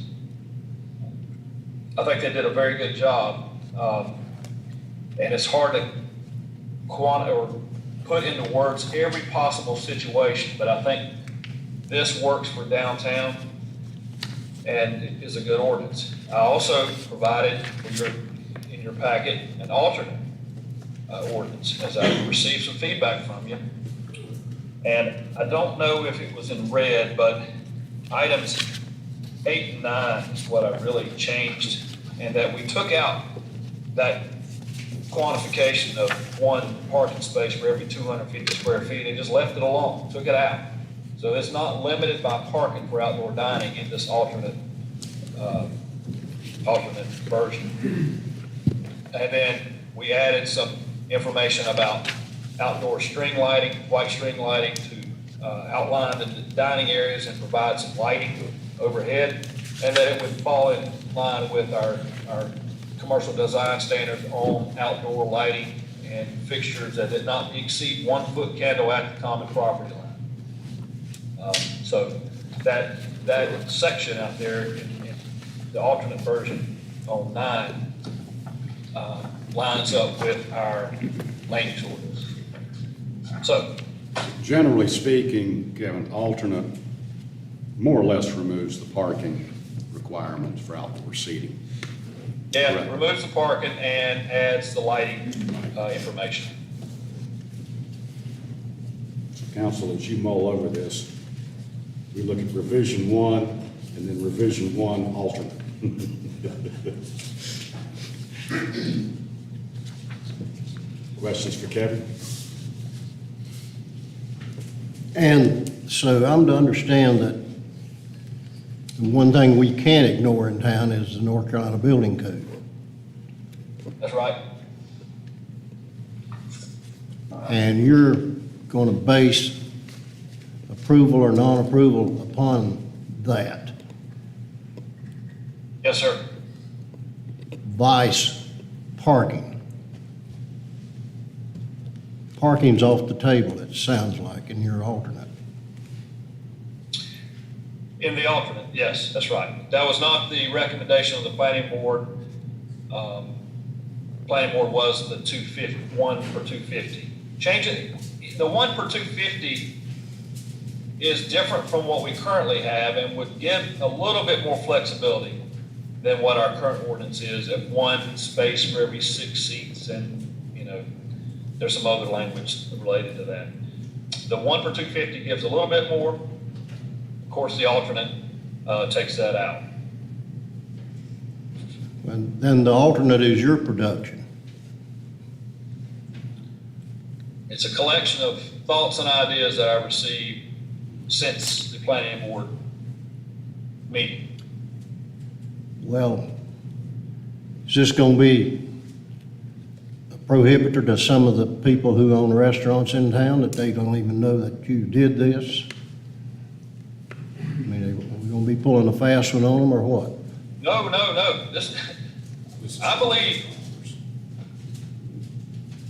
I think they did a very good job, and it's hard to put into words every possible situation, but I think this works for downtown and is a good ordinance. I also provided in your packet an alternate ordinance, as I received some feedback from you. And I don't know if it was in red, but items 8 and 9 is what I really changed, and that we took out that quantification of 1 parking space for every 250 square feet and just left it alone, took it out. So it's not limited by parking for outdoor dining in this alternate version. And then we added some information about outdoor string lighting, white string lighting, to outline the dining areas and provide some lighting overhead, and that it would fall in line with our commercial design standards on outdoor lighting and fixtures that did not exceed 1-foot candle at the common property line. So that section out there in the alternate version on 9 lines up with our land use ordinance. So, Generally speaking, Kevin, alternate more or less removes the parking requirements for outdoor seating. yeah, Correct. removes the parking and adds the lighting information. So council, as you mull over this, we look at revision 1 and then revision 1 alternate. Questions for Kevin? And so I'm to understand that the one thing we can't ignore in town is the North Carolina Building Code. That's right. And you're going to base approval or non-approval upon that, Yes, sir. vice parking. Parking's off the table, it sounds like, in your alternate. In the alternate, yes, that's right. That was not the recommendation of the planning board. Planning board was the 250, 1 per 250. Change it, the 1 per 250 is different from what we currently have and would give a little bit more flexibility than what our current ordinance is at 1 space for every 6 seats. And, there's some other language related to that. The 1 per 250 gives a little bit more. Of course, the alternate takes that out. And then the alternate is your production. It's a collection of thoughts and ideas that I received since the planning board meeting. Well, is this going to be a prohibitor to some of the people who own restaurants in town that they don't even know that you did this? I mean, are we going to be pulling a fast one on them or what? No. I believe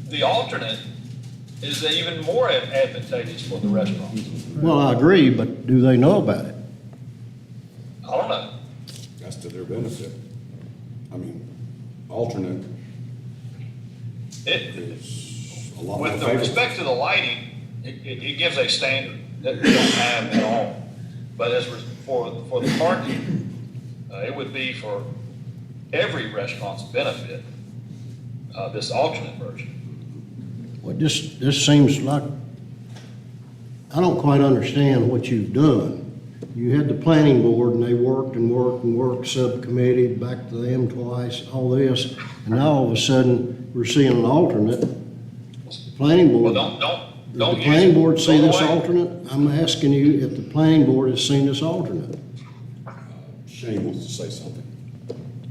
the alternate is even more advantageous for the restaurants. Well, I agree, but do they know about it? I don't know. That's to their benefit. I mean, alternate is a lot more With the favorable. respect to the lighting, it gives a standard that we don't have at all. But for the parking, it would be for every restaurant's benefit, this alternate version. Well, this seems like, I don't quite understand what you've done. You had the planning board and they worked and worked and worked, subcommittee, back to them twice, all this, and now all of a sudden, we're seeing an alternate. The planning Well, board, Did the Don't use planning it. board see Throw it this away. alternate? I'm asking you if the planning board has seen this alternate. Shane wants to say something.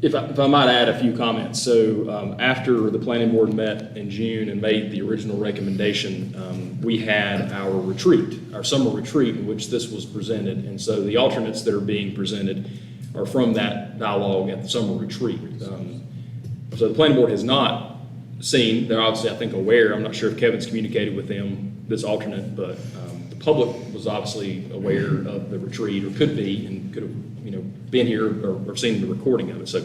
If I might add a few comments, so after the planning board met in June and made the original recommendation, we had our retreat, our summer retreat in which this was presented. And so the alternates that are being presented are from that dialogue at the summer retreat. So the planning board has not seen, they're obviously, I think, aware, I'm not sure if Kevin's communicated with them, this alternate, but the public was obviously aware of the retreat, or could be, and could have, been here or seen the recording of it. So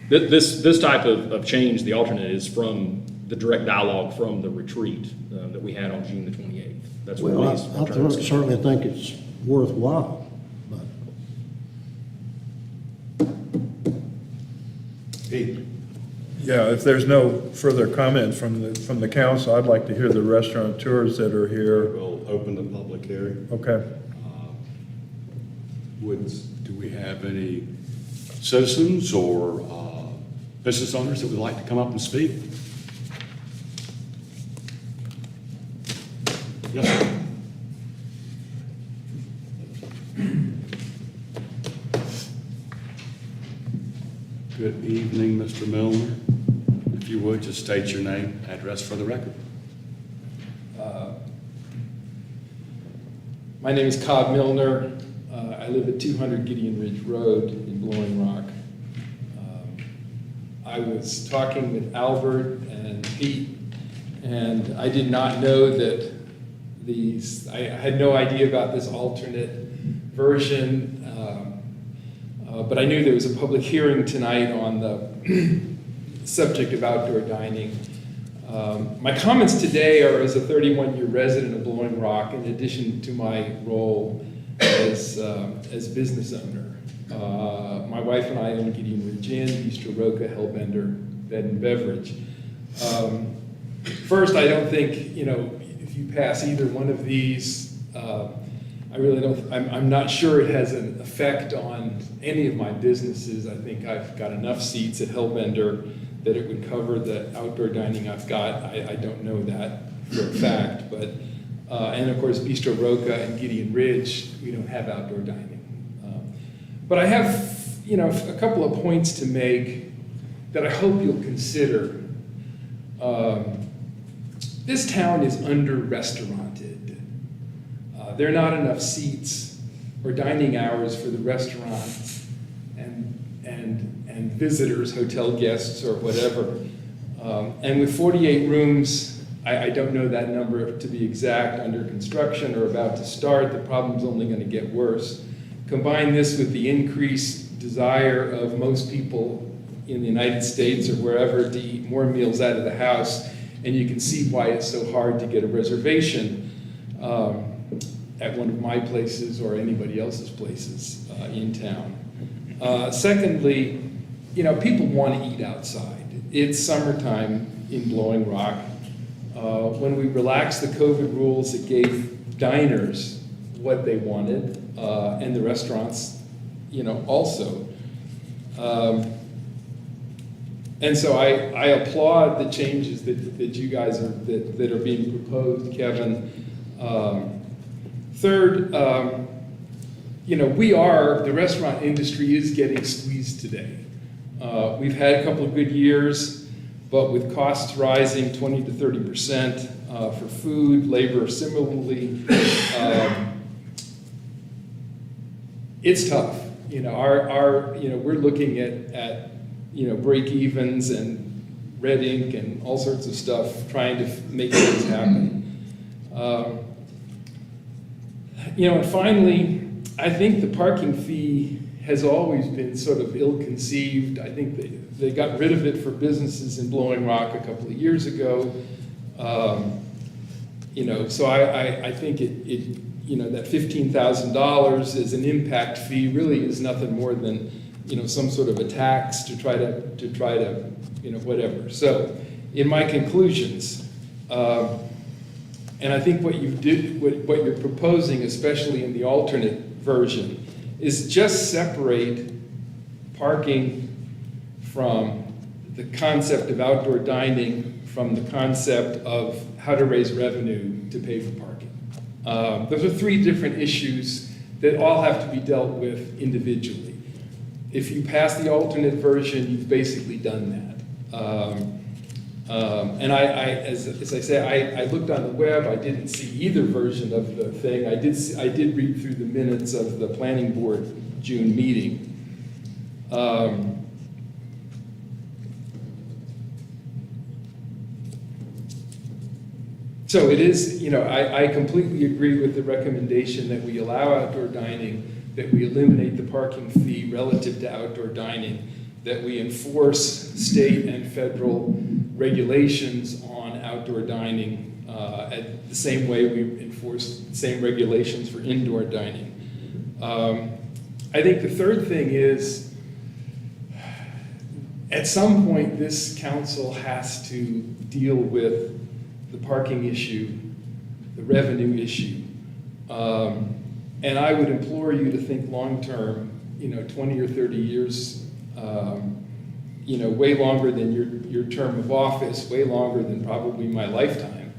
this type of change, the alternate, is from the direct dialogue from the retreat that we had on June the 28th. That's where Well, these I alternatives came from. certainly think it's worthwhile, but Pete? Yeah, if there's no further comment from the council, I'd like to hear the restaurateurs that are here. We'll open the public hearing. Okay. Do we have any citizens or business owners that would like to come up and speak? Yes, sir. Good evening, Mr. Milner. If you would, just state your name, address for the record. My name is Cobb Milner. I live at 200 Gideon Ridge Road in Blowing Rock. I was talking with Albert and Pete, and I did not know that I had no idea about this alternate version, but I knew there was a public hearing tonight on the subject of outdoor dining. My comments today are as a 31-year resident of Blowing Rock, in addition to my role as business owner. My wife and I own Gideon Ridge Inn, Bistro Roca, Hellbender, Bed and Beverage. First, I don't think, if you pass either one of these, I really don't, I'm not sure it has an effect on any of my businesses. I think I've got enough seats at Hellbender that it would cover the outdoor dining I've got. I don't know that for a fact, but, and of course, Bistro Roca and Gideon Ridge, we don't have outdoor dining. But I have, a couple of points to make that I hope you'll consider. This town is under-restauranted. There are not enough seats or dining hours for the restaurants and visitors, hotel guests or whatever. And with 48 rooms, I don't know that number to be exact, under construction or about to start, the problem's only going to get worse. Combine this with the increased desire of most people in the United States or wherever to eat more meals out of the house, and you can see why it's so hard to get a reservation at one of my places or anybody else's places in town. Secondly, people want to eat outside. It's summertime in Blowing Rock. When we relaxed the COVID rules, it gave diners what they wanted, and the restaurants, also. And so I applaud the changes that you guys that are being proposed, Kevin. Third, the restaurant industry is getting squeezed today. We've had a couple of good years, but with costs rising 20 to 30% for food, labor similarly, it's tough. We're looking at break-evens and red ink and all sorts of stuff, trying to make things happen. And finally, I think the parking fee has always been sort of ill-conceived. I think they got rid of it for businesses in Blowing Rock a couple of years ago. So I think that $15,000 as an impact fee really is nothing more than some sort of a tax to try to whatever. So in my conclusions, and I think what you're proposing, especially in the alternate version, is just separate parking from the concept of outdoor dining from the concept of how to raise revenue to pay for parking. Those are three different issues that all have to be dealt with individually. If you pass the alternate version, you've basically done that. And as I say, I looked on the web, I didn't see either version of the thing. I did read through the minutes of the planning board June meeting. So it is, I completely agree with the recommendation that we allow outdoor dining, that we eliminate the parking fee relative to outdoor dining, that we enforce state and federal regulations on outdoor dining at the same way we enforce the same regulations for indoor dining. I think the third thing is, at some point, this council has to deal with the parking issue, the revenue issue. And I would implore you to think long-term, 20 or 30 years, way longer than your term of office, way longer than probably my lifetime,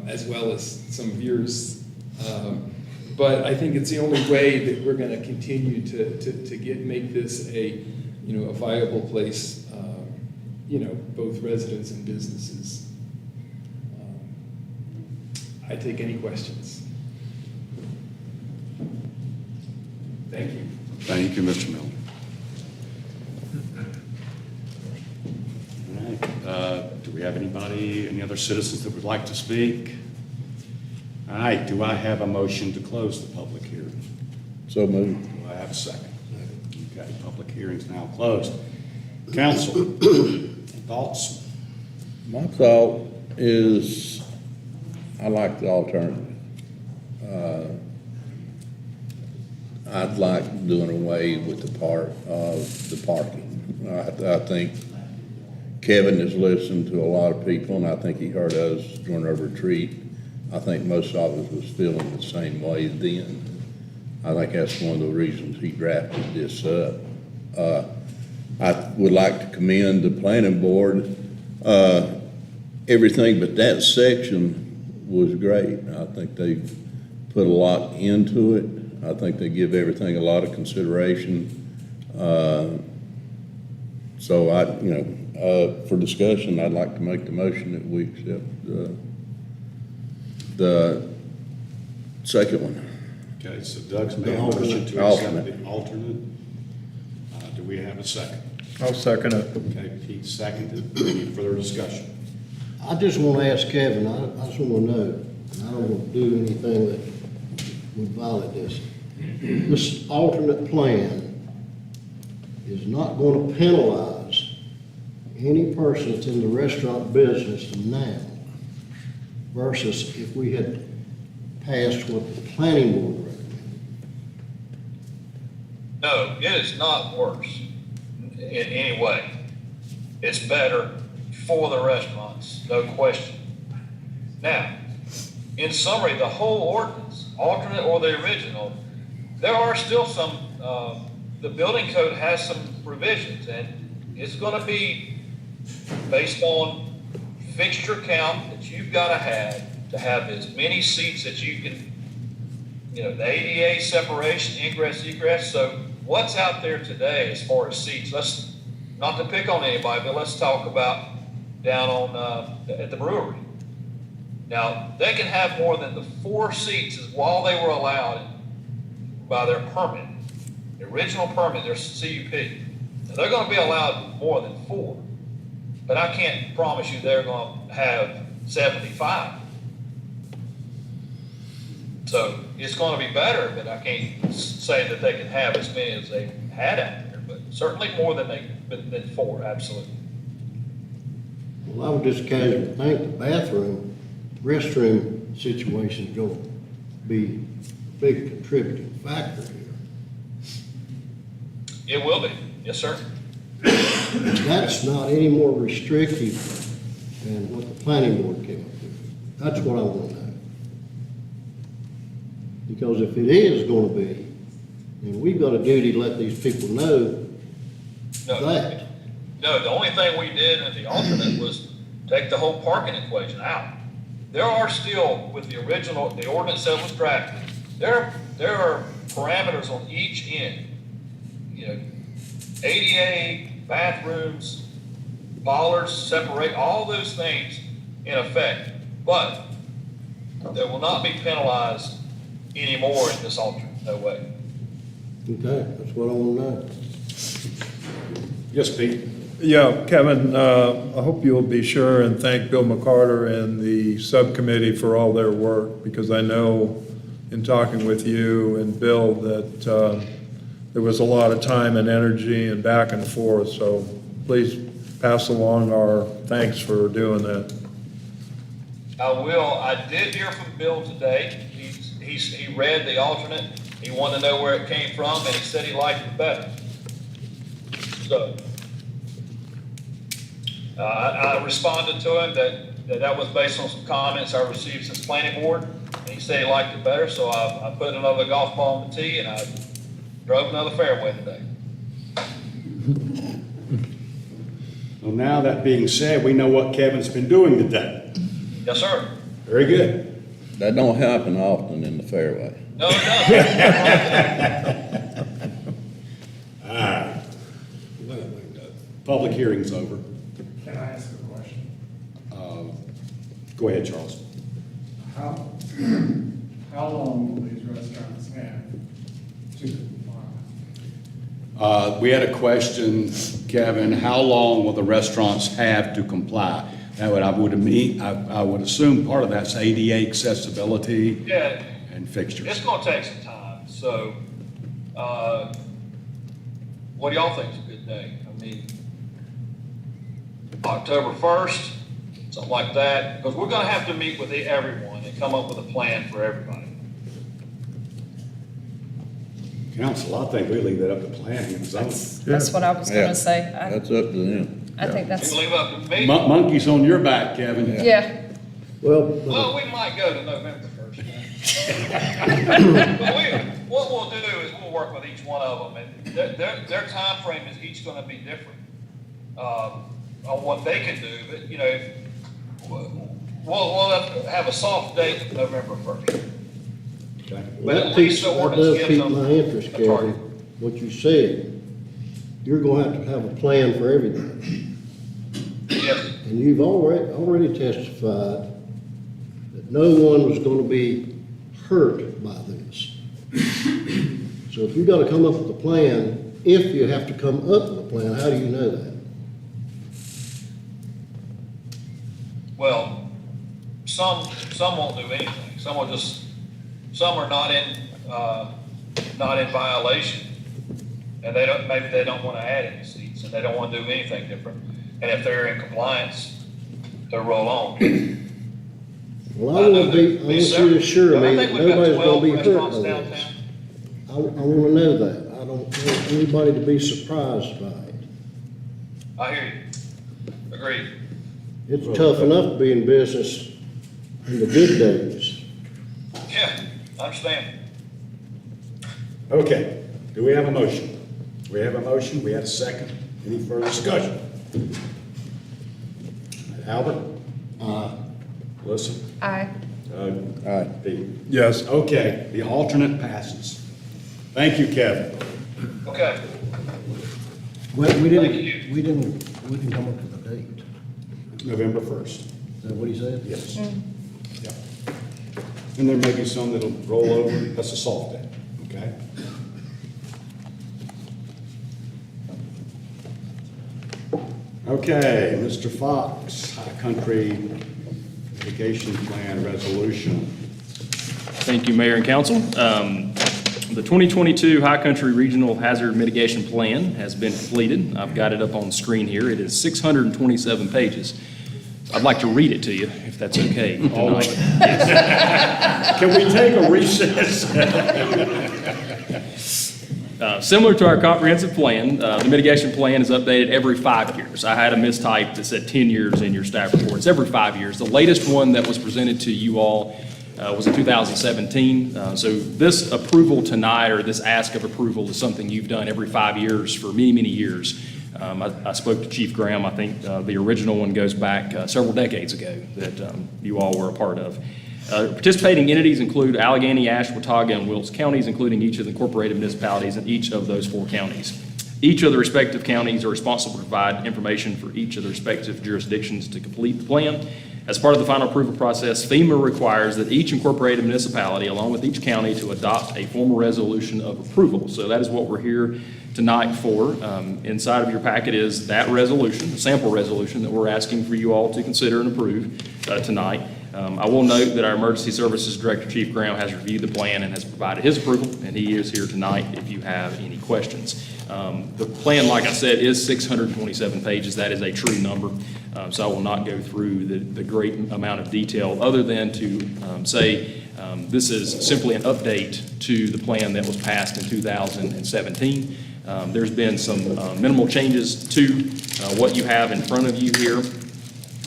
as well as some of yours. But I think it's the only way that we're going to continue to make this a viable place, both residents and businesses. I take any questions. Thank you. Thank you, Mr. Miller. All right, do we have any other citizens that would like to speak? All right, do I have a motion to close the public hearing? So moved. Do I have a second? Okay, public hearing's now closed. Council, thoughts? My thought is, I like the alternative. I'd like doing away with the part of the parking. I think Kevin has listened to a lot of people, and I think he heard us during our retreat. I think most of us was feeling the same way then. I think that's one of the reasons he drafted this up. I would like to commend the planning board. Everything but that section was great. I think they've put a lot into it. I think they give everything a lot of consideration. So for discussion, I'd like to make the motion that we accept the second one. Okay, so Doug's made a motion to accept the alternate. Do we have a second? I'll second it. Okay, Pete seconded. Any further discussion? I just want to ask Kevin, I just want to know, and I don't want to do anything that would violate this. This alternate plan is not going to penalize any person that's in the restaurant business now versus if we had passed what the planning board recommended. No, it is not worse in any way. It's better for the restaurants, no question. Now, in summary, the whole ordinance, alternate or the original, there are still some, the building code has some provisions, and it's going to be based on fixture count that you've got to have as many seats that you can, the ADA separation, ingress, egress. So what's out there today as far as seats? Let's, not to pick on anybody, but let's talk about down on at the brewery. Now, they can have more than the 4 seats as while they were allowed by their permit, the original permit, their CUP. Now, they're going to be allowed more than 4, but I can't promise you they're going to have 75. So it's going to be better, but I can't say that they can have as many as they had out there, but certainly more than 4, absolutely. Well, I would just casually think the restroom situation is going to be a big contributing factor here. It will be, yes, sir. That's not any more restrictive than what the planning board came up with. That's what I want to know. Because if it is going to be, then we've got a duty to let these people know that. No, the only thing we did in the alternate was take the whole parking equation out. There are still, with the original, the ordinance that was drafted, there are parameters on each end. You know, ADA, bathrooms, bollards, separate, all those things in effect. But there will not be penalized anymore in this alternate, no way. Okay, that's what I want to know. Yes, Pete? Yeah, Kevin, I hope you'll be sure and thank Bill McCarter and the subcommittee for all their work, because I know in talking with you and Bill that there was a lot of time and energy and back and forth, so please pass along our thanks for doing that. I will. I did hear from Bill today. He read the alternate. He wanted to know where it came from, and he said he liked it better. So, I responded to him that was based on some comments I received since planning board, and he said he liked it better, so I put another golf ball in the tee, and I drove another fairway today. Well, now that being said, we know what Kevin's been doing today. Yes, sir. Very good. That don't happen often in the fairway. No, it doesn't. Public hearing's over. Can I ask a question? Go ahead, Charles. How long will these restaurants have to comply? We had a question, Kevin, how long will the restaurants have to comply? That would, I would assume part of that's ADA accessibility Yeah, and fixtures. it's gonna take some time, so, what do y'all think is a good day? I mean, October 1st, something like that, because we're gonna have to meet with everyone and come up with a plan for everybody. Council, I think we leave that up to planning and zoning. That's what I was Yeah. gonna say. That's up to them. I think that's, You leave it up to me? Monkey's on your back, Kevin. yeah. Well, Well, we might go to November 1st. But what we'll do is we'll work with each one of them, and their timeframe is each gonna be different, on what they can do, but, you know, we'll have a soft date, November 1st. Okay. But at that least the that ordinance does gives pique them my interest, a target. Kevin, what you said. You're going to have a plan for everything. Yes, And you've already testified that no one was going to be hurt by this. So if you've got to come up with a plan, if you have to come up with a plan, how do you know that? well, some won't do anything, some are not in violation, and maybe they don't want to add any seats, and they don't want to do anything different, and if they're in compliance, they'll roll on. Well, I want you to assure me that nobody's going to be hurt by restaurants this. downtown. I want to know that. I don't want anybody to be surprised by it. I hear you. Agreed. It's tough enough to be in business in the good days. Yeah, I understand. Okay, do we have a motion? We have a motion, we have a second. Any further discussion? Albert? Melissa? Aye. Doug? Aye. Pete? Yes. Okay, the alternate passes. Thank you, Kevin. Okay, We Thank you. didn't come up with a date. November 1st. Is that what he said? Yes. Yeah. And there may be some that'll roll over. That's a soft day, okay? Okay, Mr. Fox, High Country Mitigation Plan Resolution. Thank you, Mayor and Council. The 2022 High Country Regional Hazard Mitigation Plan has been completed. I've got it up on the screen here. It is 627 pages. I'd like to read it to you, if that's okay tonight. Can we take a recess? Similar to our comprehensive plan, the mitigation plan is updated every 5 years. I had a mistype that said 10 years in your staff report. It's every 5 years. The latest one that was presented to you all was in 2017. So this approval tonight, or this ask of approval, is something you've done every 5 years for many, many years. I spoke to Chief Graham. I think the original one goes back several decades ago that you all were a part of. Participating entities include Allegheny, Ashe, Watauga, and Wilkes counties, including each of the incorporated municipalities in each of those 4 counties. Each of the respective counties are responsible to provide information for each of the respective jurisdictions to complete the plan. As part of the final approval process, FEMA requires that each incorporated municipality, along with each county, to adopt a formal resolution of approval. So that is what we're here tonight for. Inside of your packet is that resolution, the sample resolution that we're asking for you all to consider and approve tonight. I will note that our Emergency Services Director, Chief Graham, has reviewed the plan and has provided his approval, and he is here tonight if you have any questions. The plan, like I said, is 627 pages. That is a true number, so I will not go through the great amount of detail other than to say this is simply an update to the plan that was passed in 2017. There's been some minimal changes to what you have in front of you here.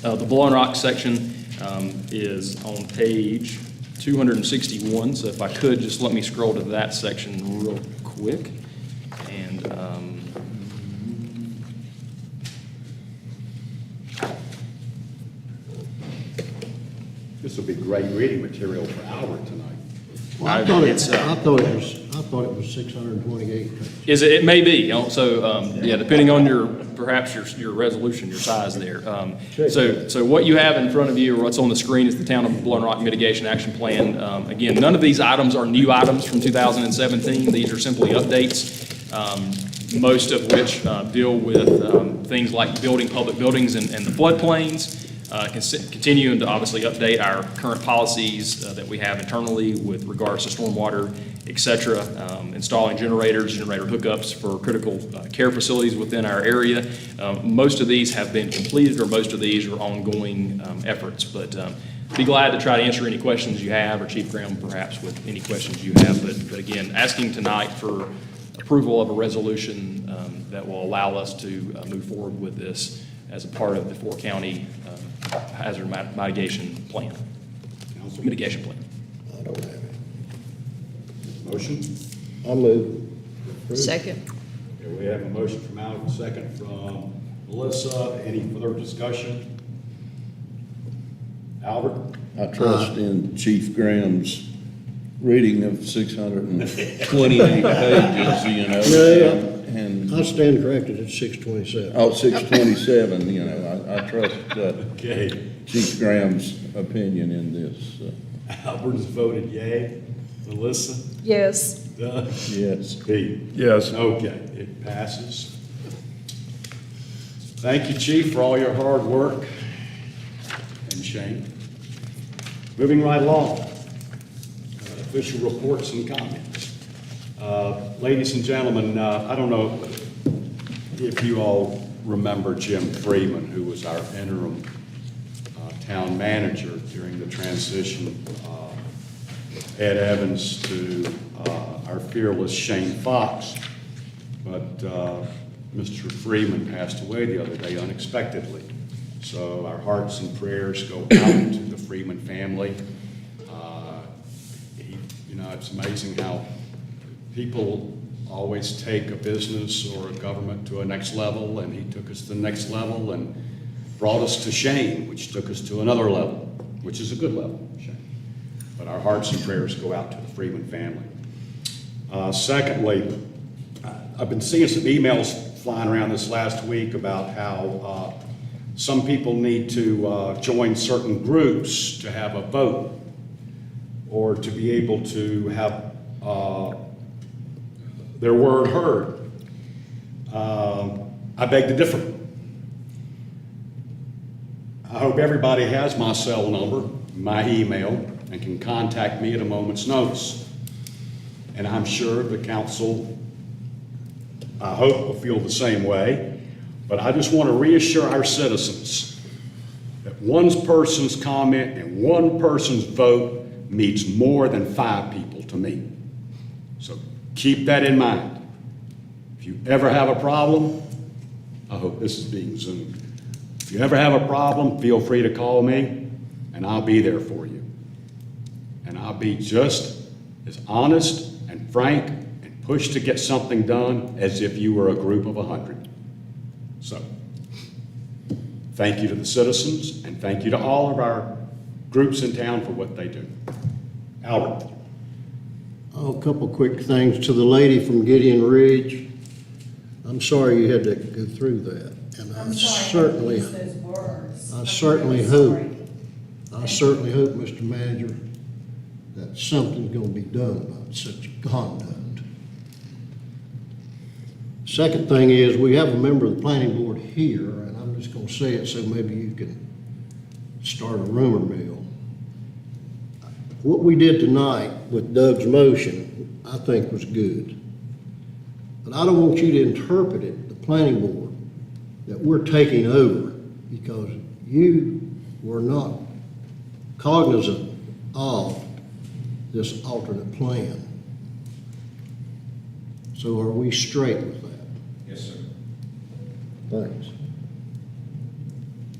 The Blowing Rock section is on page 261, so if I could, just let me scroll to that section real quick. And This will be great reading material for Albert tonight. Well, I thought it was 628 pages. it may be, so, yeah, depending on perhaps your resolution, your size there. So what you have in front of you, or what's on the screen, is the Town of Blowing Rock Mitigation Action Plan. Again, none of these items are new items from 2017. These are simply updates, most of which deal with things like building public buildings and the floodplains. Continuing to obviously update our current policies that we have internally with regards to stormwater, et cetera, installing generator hookups for critical care facilities within our area. Most of these have been completed, or most of these are ongoing efforts, but be glad to try to answer any questions you have, or Chief Graham perhaps with any questions you have. But again, asking tonight for approval of a resolution that will allow us to move forward with this as a part of the 4-county hazard mitigation plan. Council? Mitigation plan. I don't have it. Motion? I move. Second. Okay, we have a motion from Albert, second from Melissa. Any further discussion? Albert? I trust in Chief Graham's reading of 628 pages, you know. Yeah. And, I stand corrected, it's 627. oh, 627, you know, I trust Okay. Chief Graham's opinion in this. Albert has voted yea. Melissa? Yes. Doug? Yes. Pete? Yes. Okay, it passes. Thank you, Chief, for all your hard work. And Shane. Moving right along. Official reports and comments. Ladies and gentlemen, I don't know if you all remember Jim Freeman, who was our interim town manager during the transition of Ed Evans to our fearless Shane Fox. But Mr. Freeman passed away the other day unexpectedly. So our hearts and prayers go out to the Freeman family. It's amazing how people always take a business or a government to a next level, and he took us to the next level and brought us to Shane, which took us to another level, which is a good level, Shane. But our hearts and prayers go out to the Freeman family. Secondly, I've been seeing some emails flying around this last week about how some people need to join certain groups to have a vote or to be able to have their word heard. I beg to differ. I hope everybody has my cell number, my email, and can contact me at a moment's notice. And I'm sure the council, I hope, will feel the same way. But I just want to reassure our citizens that one person's comment and one person's vote means more than 5 people to me. So keep that in mind. If you ever have a problem, I hope this is being zoomed. If you ever have a problem, feel free to call me, and I'll be there for you. And I'll be just as honest and frank and push to get something done as if you were a group of 100. So, thank you to the citizens, and thank you to all of our groups in town for what they do. Albert? Oh, a couple quick things. To the lady from Gideon Ridge, I'm sorry you had to go through that. And I'm sorry I had to use those words. I certainly hope, Mr. Manager, that something's gonna be done about such conduct. Second thing is, we have a member of the planning board here, and I'm just gonna say it so maybe you can start a rumor mill. What we did tonight with Doug's motion, I think was good. But I don't want you to interpret it, the planning board, that we're taking over because you were not cognizant of this alternate plan. So are we straight with that? Yes, sir. Thanks.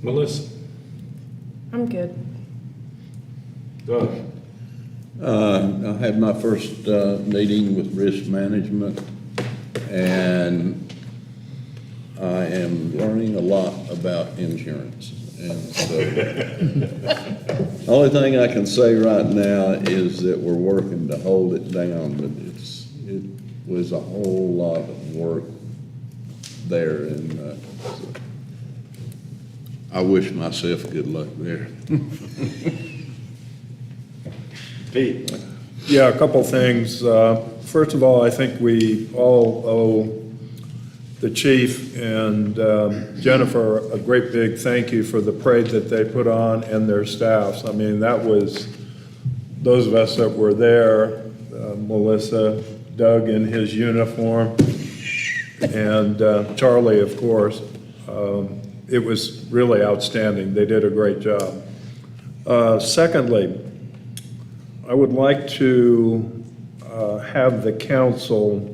Melissa? I'm good. Doug? I had my first meeting with risk management, and I am learning a lot about insurance. And so, the only thing I can say right now is that we're working to hold it down, but it was a whole lot of work there, and so I wish myself good luck there. Pete? Yeah, a couple things. First of all, I think we all owe the chief and Jennifer a great big thank you for the parade that they put on and their staffs. I mean, that was, those of us that were there, Melissa, Doug in his uniform, and Charlie, of course. It was really outstanding. They did a great job. Secondly, I would like to have the council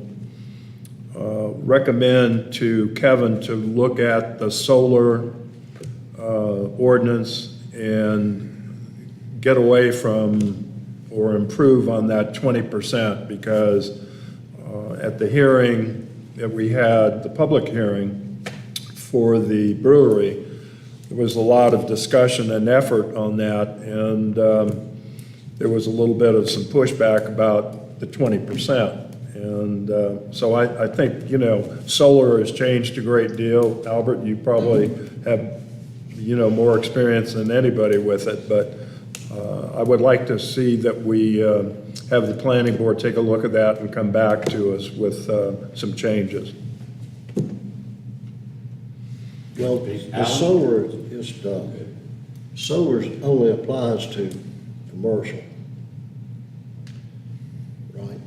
recommend to Kevin to look at the solar ordinance and get away from or improve on that 20%, because at the hearing that we had, the public hearing for the brewery, there was a lot of discussion and effort on that, and there was a little bit of some pushback about the 20%. And so I think, solar has changed a great deal. Albert, you probably have, more experience than anybody with it, but I would like to see that we have the planning board take a look at that and come back to us with some changes. Well, the solar is, solar only applies to commercial, right?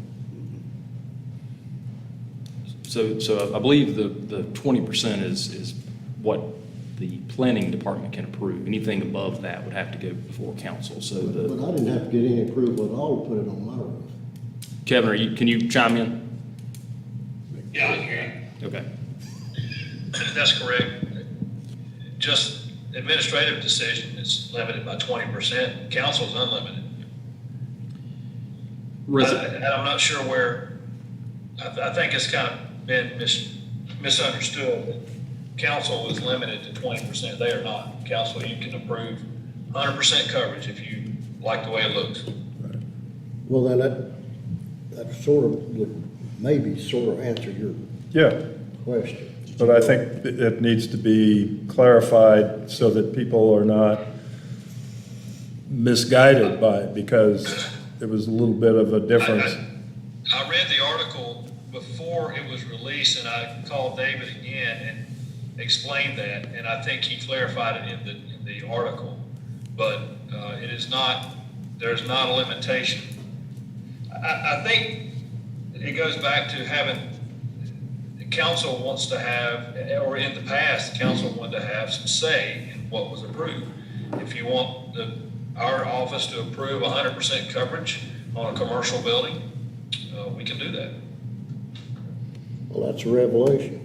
So I believe the 20% is what the planning department can approve. Anything above that would have to go before council, so But I didn't have to get any approval at all to put it on my roof. Kevin, can you chime in? Yeah, I can. Okay. That's correct. Just administrative decision is limited by 20%. Council's unlimited. And I'm not sure where, I think it's kind of been misunderstood that council is limited to 20%. They are not. Council, you can approve 100% coverage if you like the way it looks. Well, then that sort of would maybe sort of answer your question. But I think it needs to be clarified so that people are not misguided by it, because there was a little bit of a difference. I read the article before it was released, and I called David again and explained that, and I think he clarified it in the article. But it is not, there's not a limitation. I think it goes back to having, the council wants to have, or in the past, the council wanted to have some say in what was approved. If you want our office to approve 100% coverage on a commercial building, we can do that. Well, that's a revelation.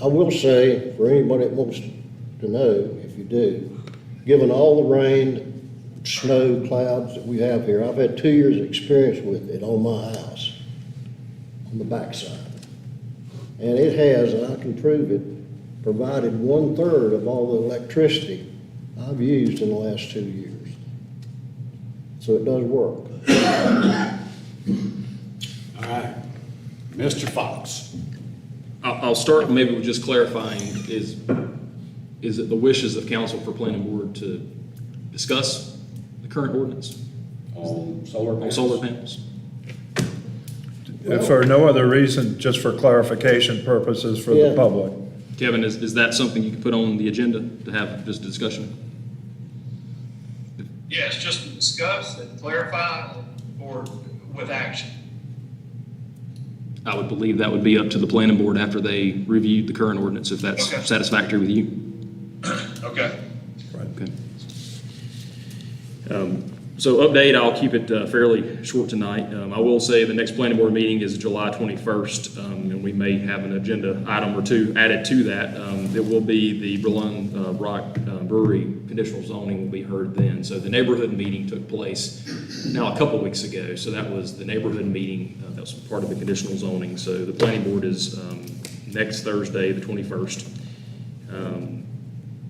I will say, for anybody that wants to know, if you do, given all the rain, snow, clouds that we have here, I've had 2 years' experience with it on my house, on the backside. And it has, and I can prove it, provided 1/3 of all the electricity I've used in the last 2 years. So it does work. All right. Mr. Fox. I'll start maybe with just clarifying, is it the wishes of council for planning board to discuss the current ordinance On solar on panels? solar panels? If for no other reason, just for clarification purposes for the Yeah. public. Kevin, is that something you can put on the agenda to have just a discussion? Yes, just to discuss and clarify or with action. I would believe that would be up to the planning board after they reviewed the current ordinance, if that's Okay. satisfactory with you. Okay. Okay. So update, I'll keep it fairly short tonight. I will say the next planning board meeting is July 21st, and we may have an agenda item or two added to that. It will be the Berlin Rock Brewery conditional zoning will be heard then. So the neighborhood meeting took place now a couple weeks ago. So that was the neighborhood meeting, that was part of the conditional zoning. So the planning board is next Thursday, the 21st.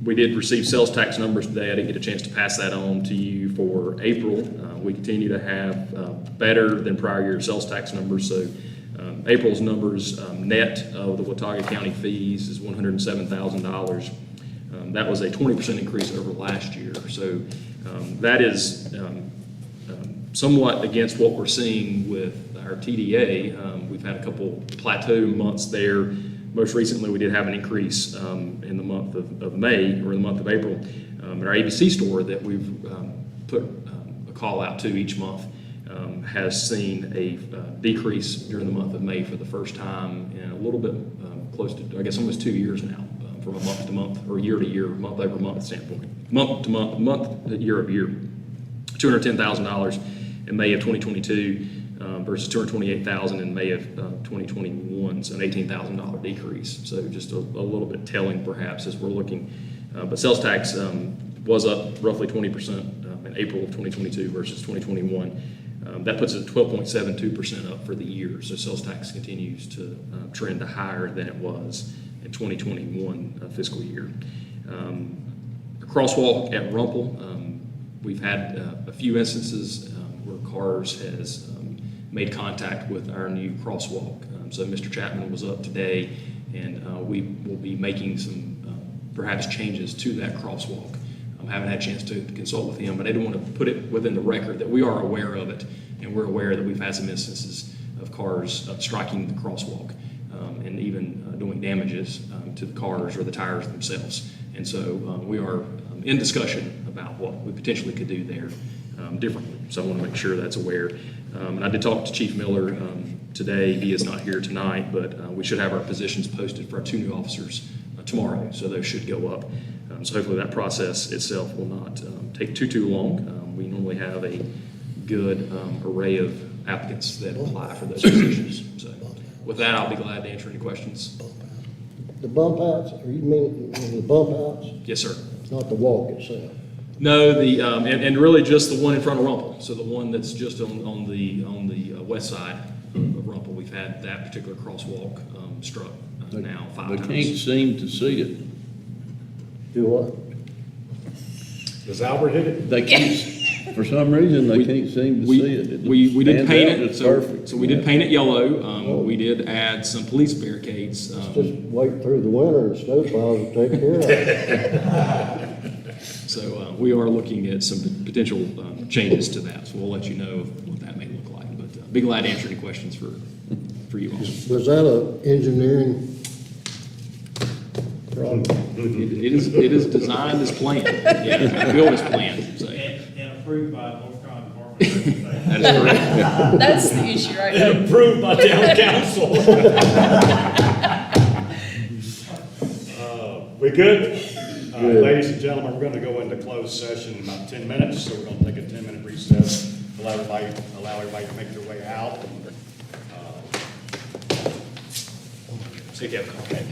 We did receive sales tax numbers today. I didn't get a chance to pass that on to you for April. We continue to have better than prior year sales tax numbers. So April's numbers, net of the Watauga County fees is $107,000. That was a 20% increase over last year. So that is somewhat against what we're seeing with our TDA. We've had a couple plateau months there. Most recently, we did have an increase in the month of May, or the month of April, at our ABC store that we've put a call out to each month, has seen a decrease during the month of May for the first time in a little bit close to, I guess, almost 2 years now, from a month to month, or year to year, month over month standpoint. Month to month, year over year. $210,000 in May of 2022. Versus $228,000 in May of 2021, so an $18,000 decrease. So just a little bit telling perhaps as we're looking. But sales tax was up roughly 20% in April of 2022 versus 2021. That puts it at 12.72% up for the year. So sales tax continues to trend higher than it was in 2021 fiscal year. Crosswalk at Rumple, we've had a few instances where cars has made contact with our new crosswalk. So Mr. Chapman was up today, and we will be making some perhaps changes to that crosswalk. I haven't had a chance to consult with him, but I do want to put it within the record that we are aware of it, and we're aware that we've had some instances of cars striking the crosswalk and even doing damages to the cars or the tires themselves. And so we are in discussion about what we potentially could do there differently. So I want to make sure that's aware. And I did talk to Chief Miller today. He is not here tonight, but we should have our positions posted for our 2 new officers tomorrow, so those should go up. So hopefully that process itself will not take too long. We normally have a good array of applicants that apply for those positions. So with that, I'll be glad to answer any questions. The bump outs, or you mean the bump outs? Yes, sir. It's not the walk itself. No, the and really just the one in front of Rumple. So the one that's just on the west side of Rumple. We've had that particular crosswalk struck now 5 They times. can't seem to see it. Do what? Does Albert hit it? They can't, for some reason, they can't seem to see it. We did stands paint out it, as so perfect. we did paint it yellow. We did add some police barricades. Just wait through the winter and snowplows will take care of it. So we are looking at some potential changes to that. So we'll let you know what that may look like. But be glad to answer any questions for you all. Was that a engineering problem? It is designed as planned. Yeah, built as planned. So. And approved by North Carolina Department of Transportation. That is correct. That's the issue right now. Approved by town council. We good? Ladies and gentlemen, we're going to go into closed session in about 10 minutes, so we're going to take a 10-minute recess, allow everybody to make their way out. See you, Kevin. Okay.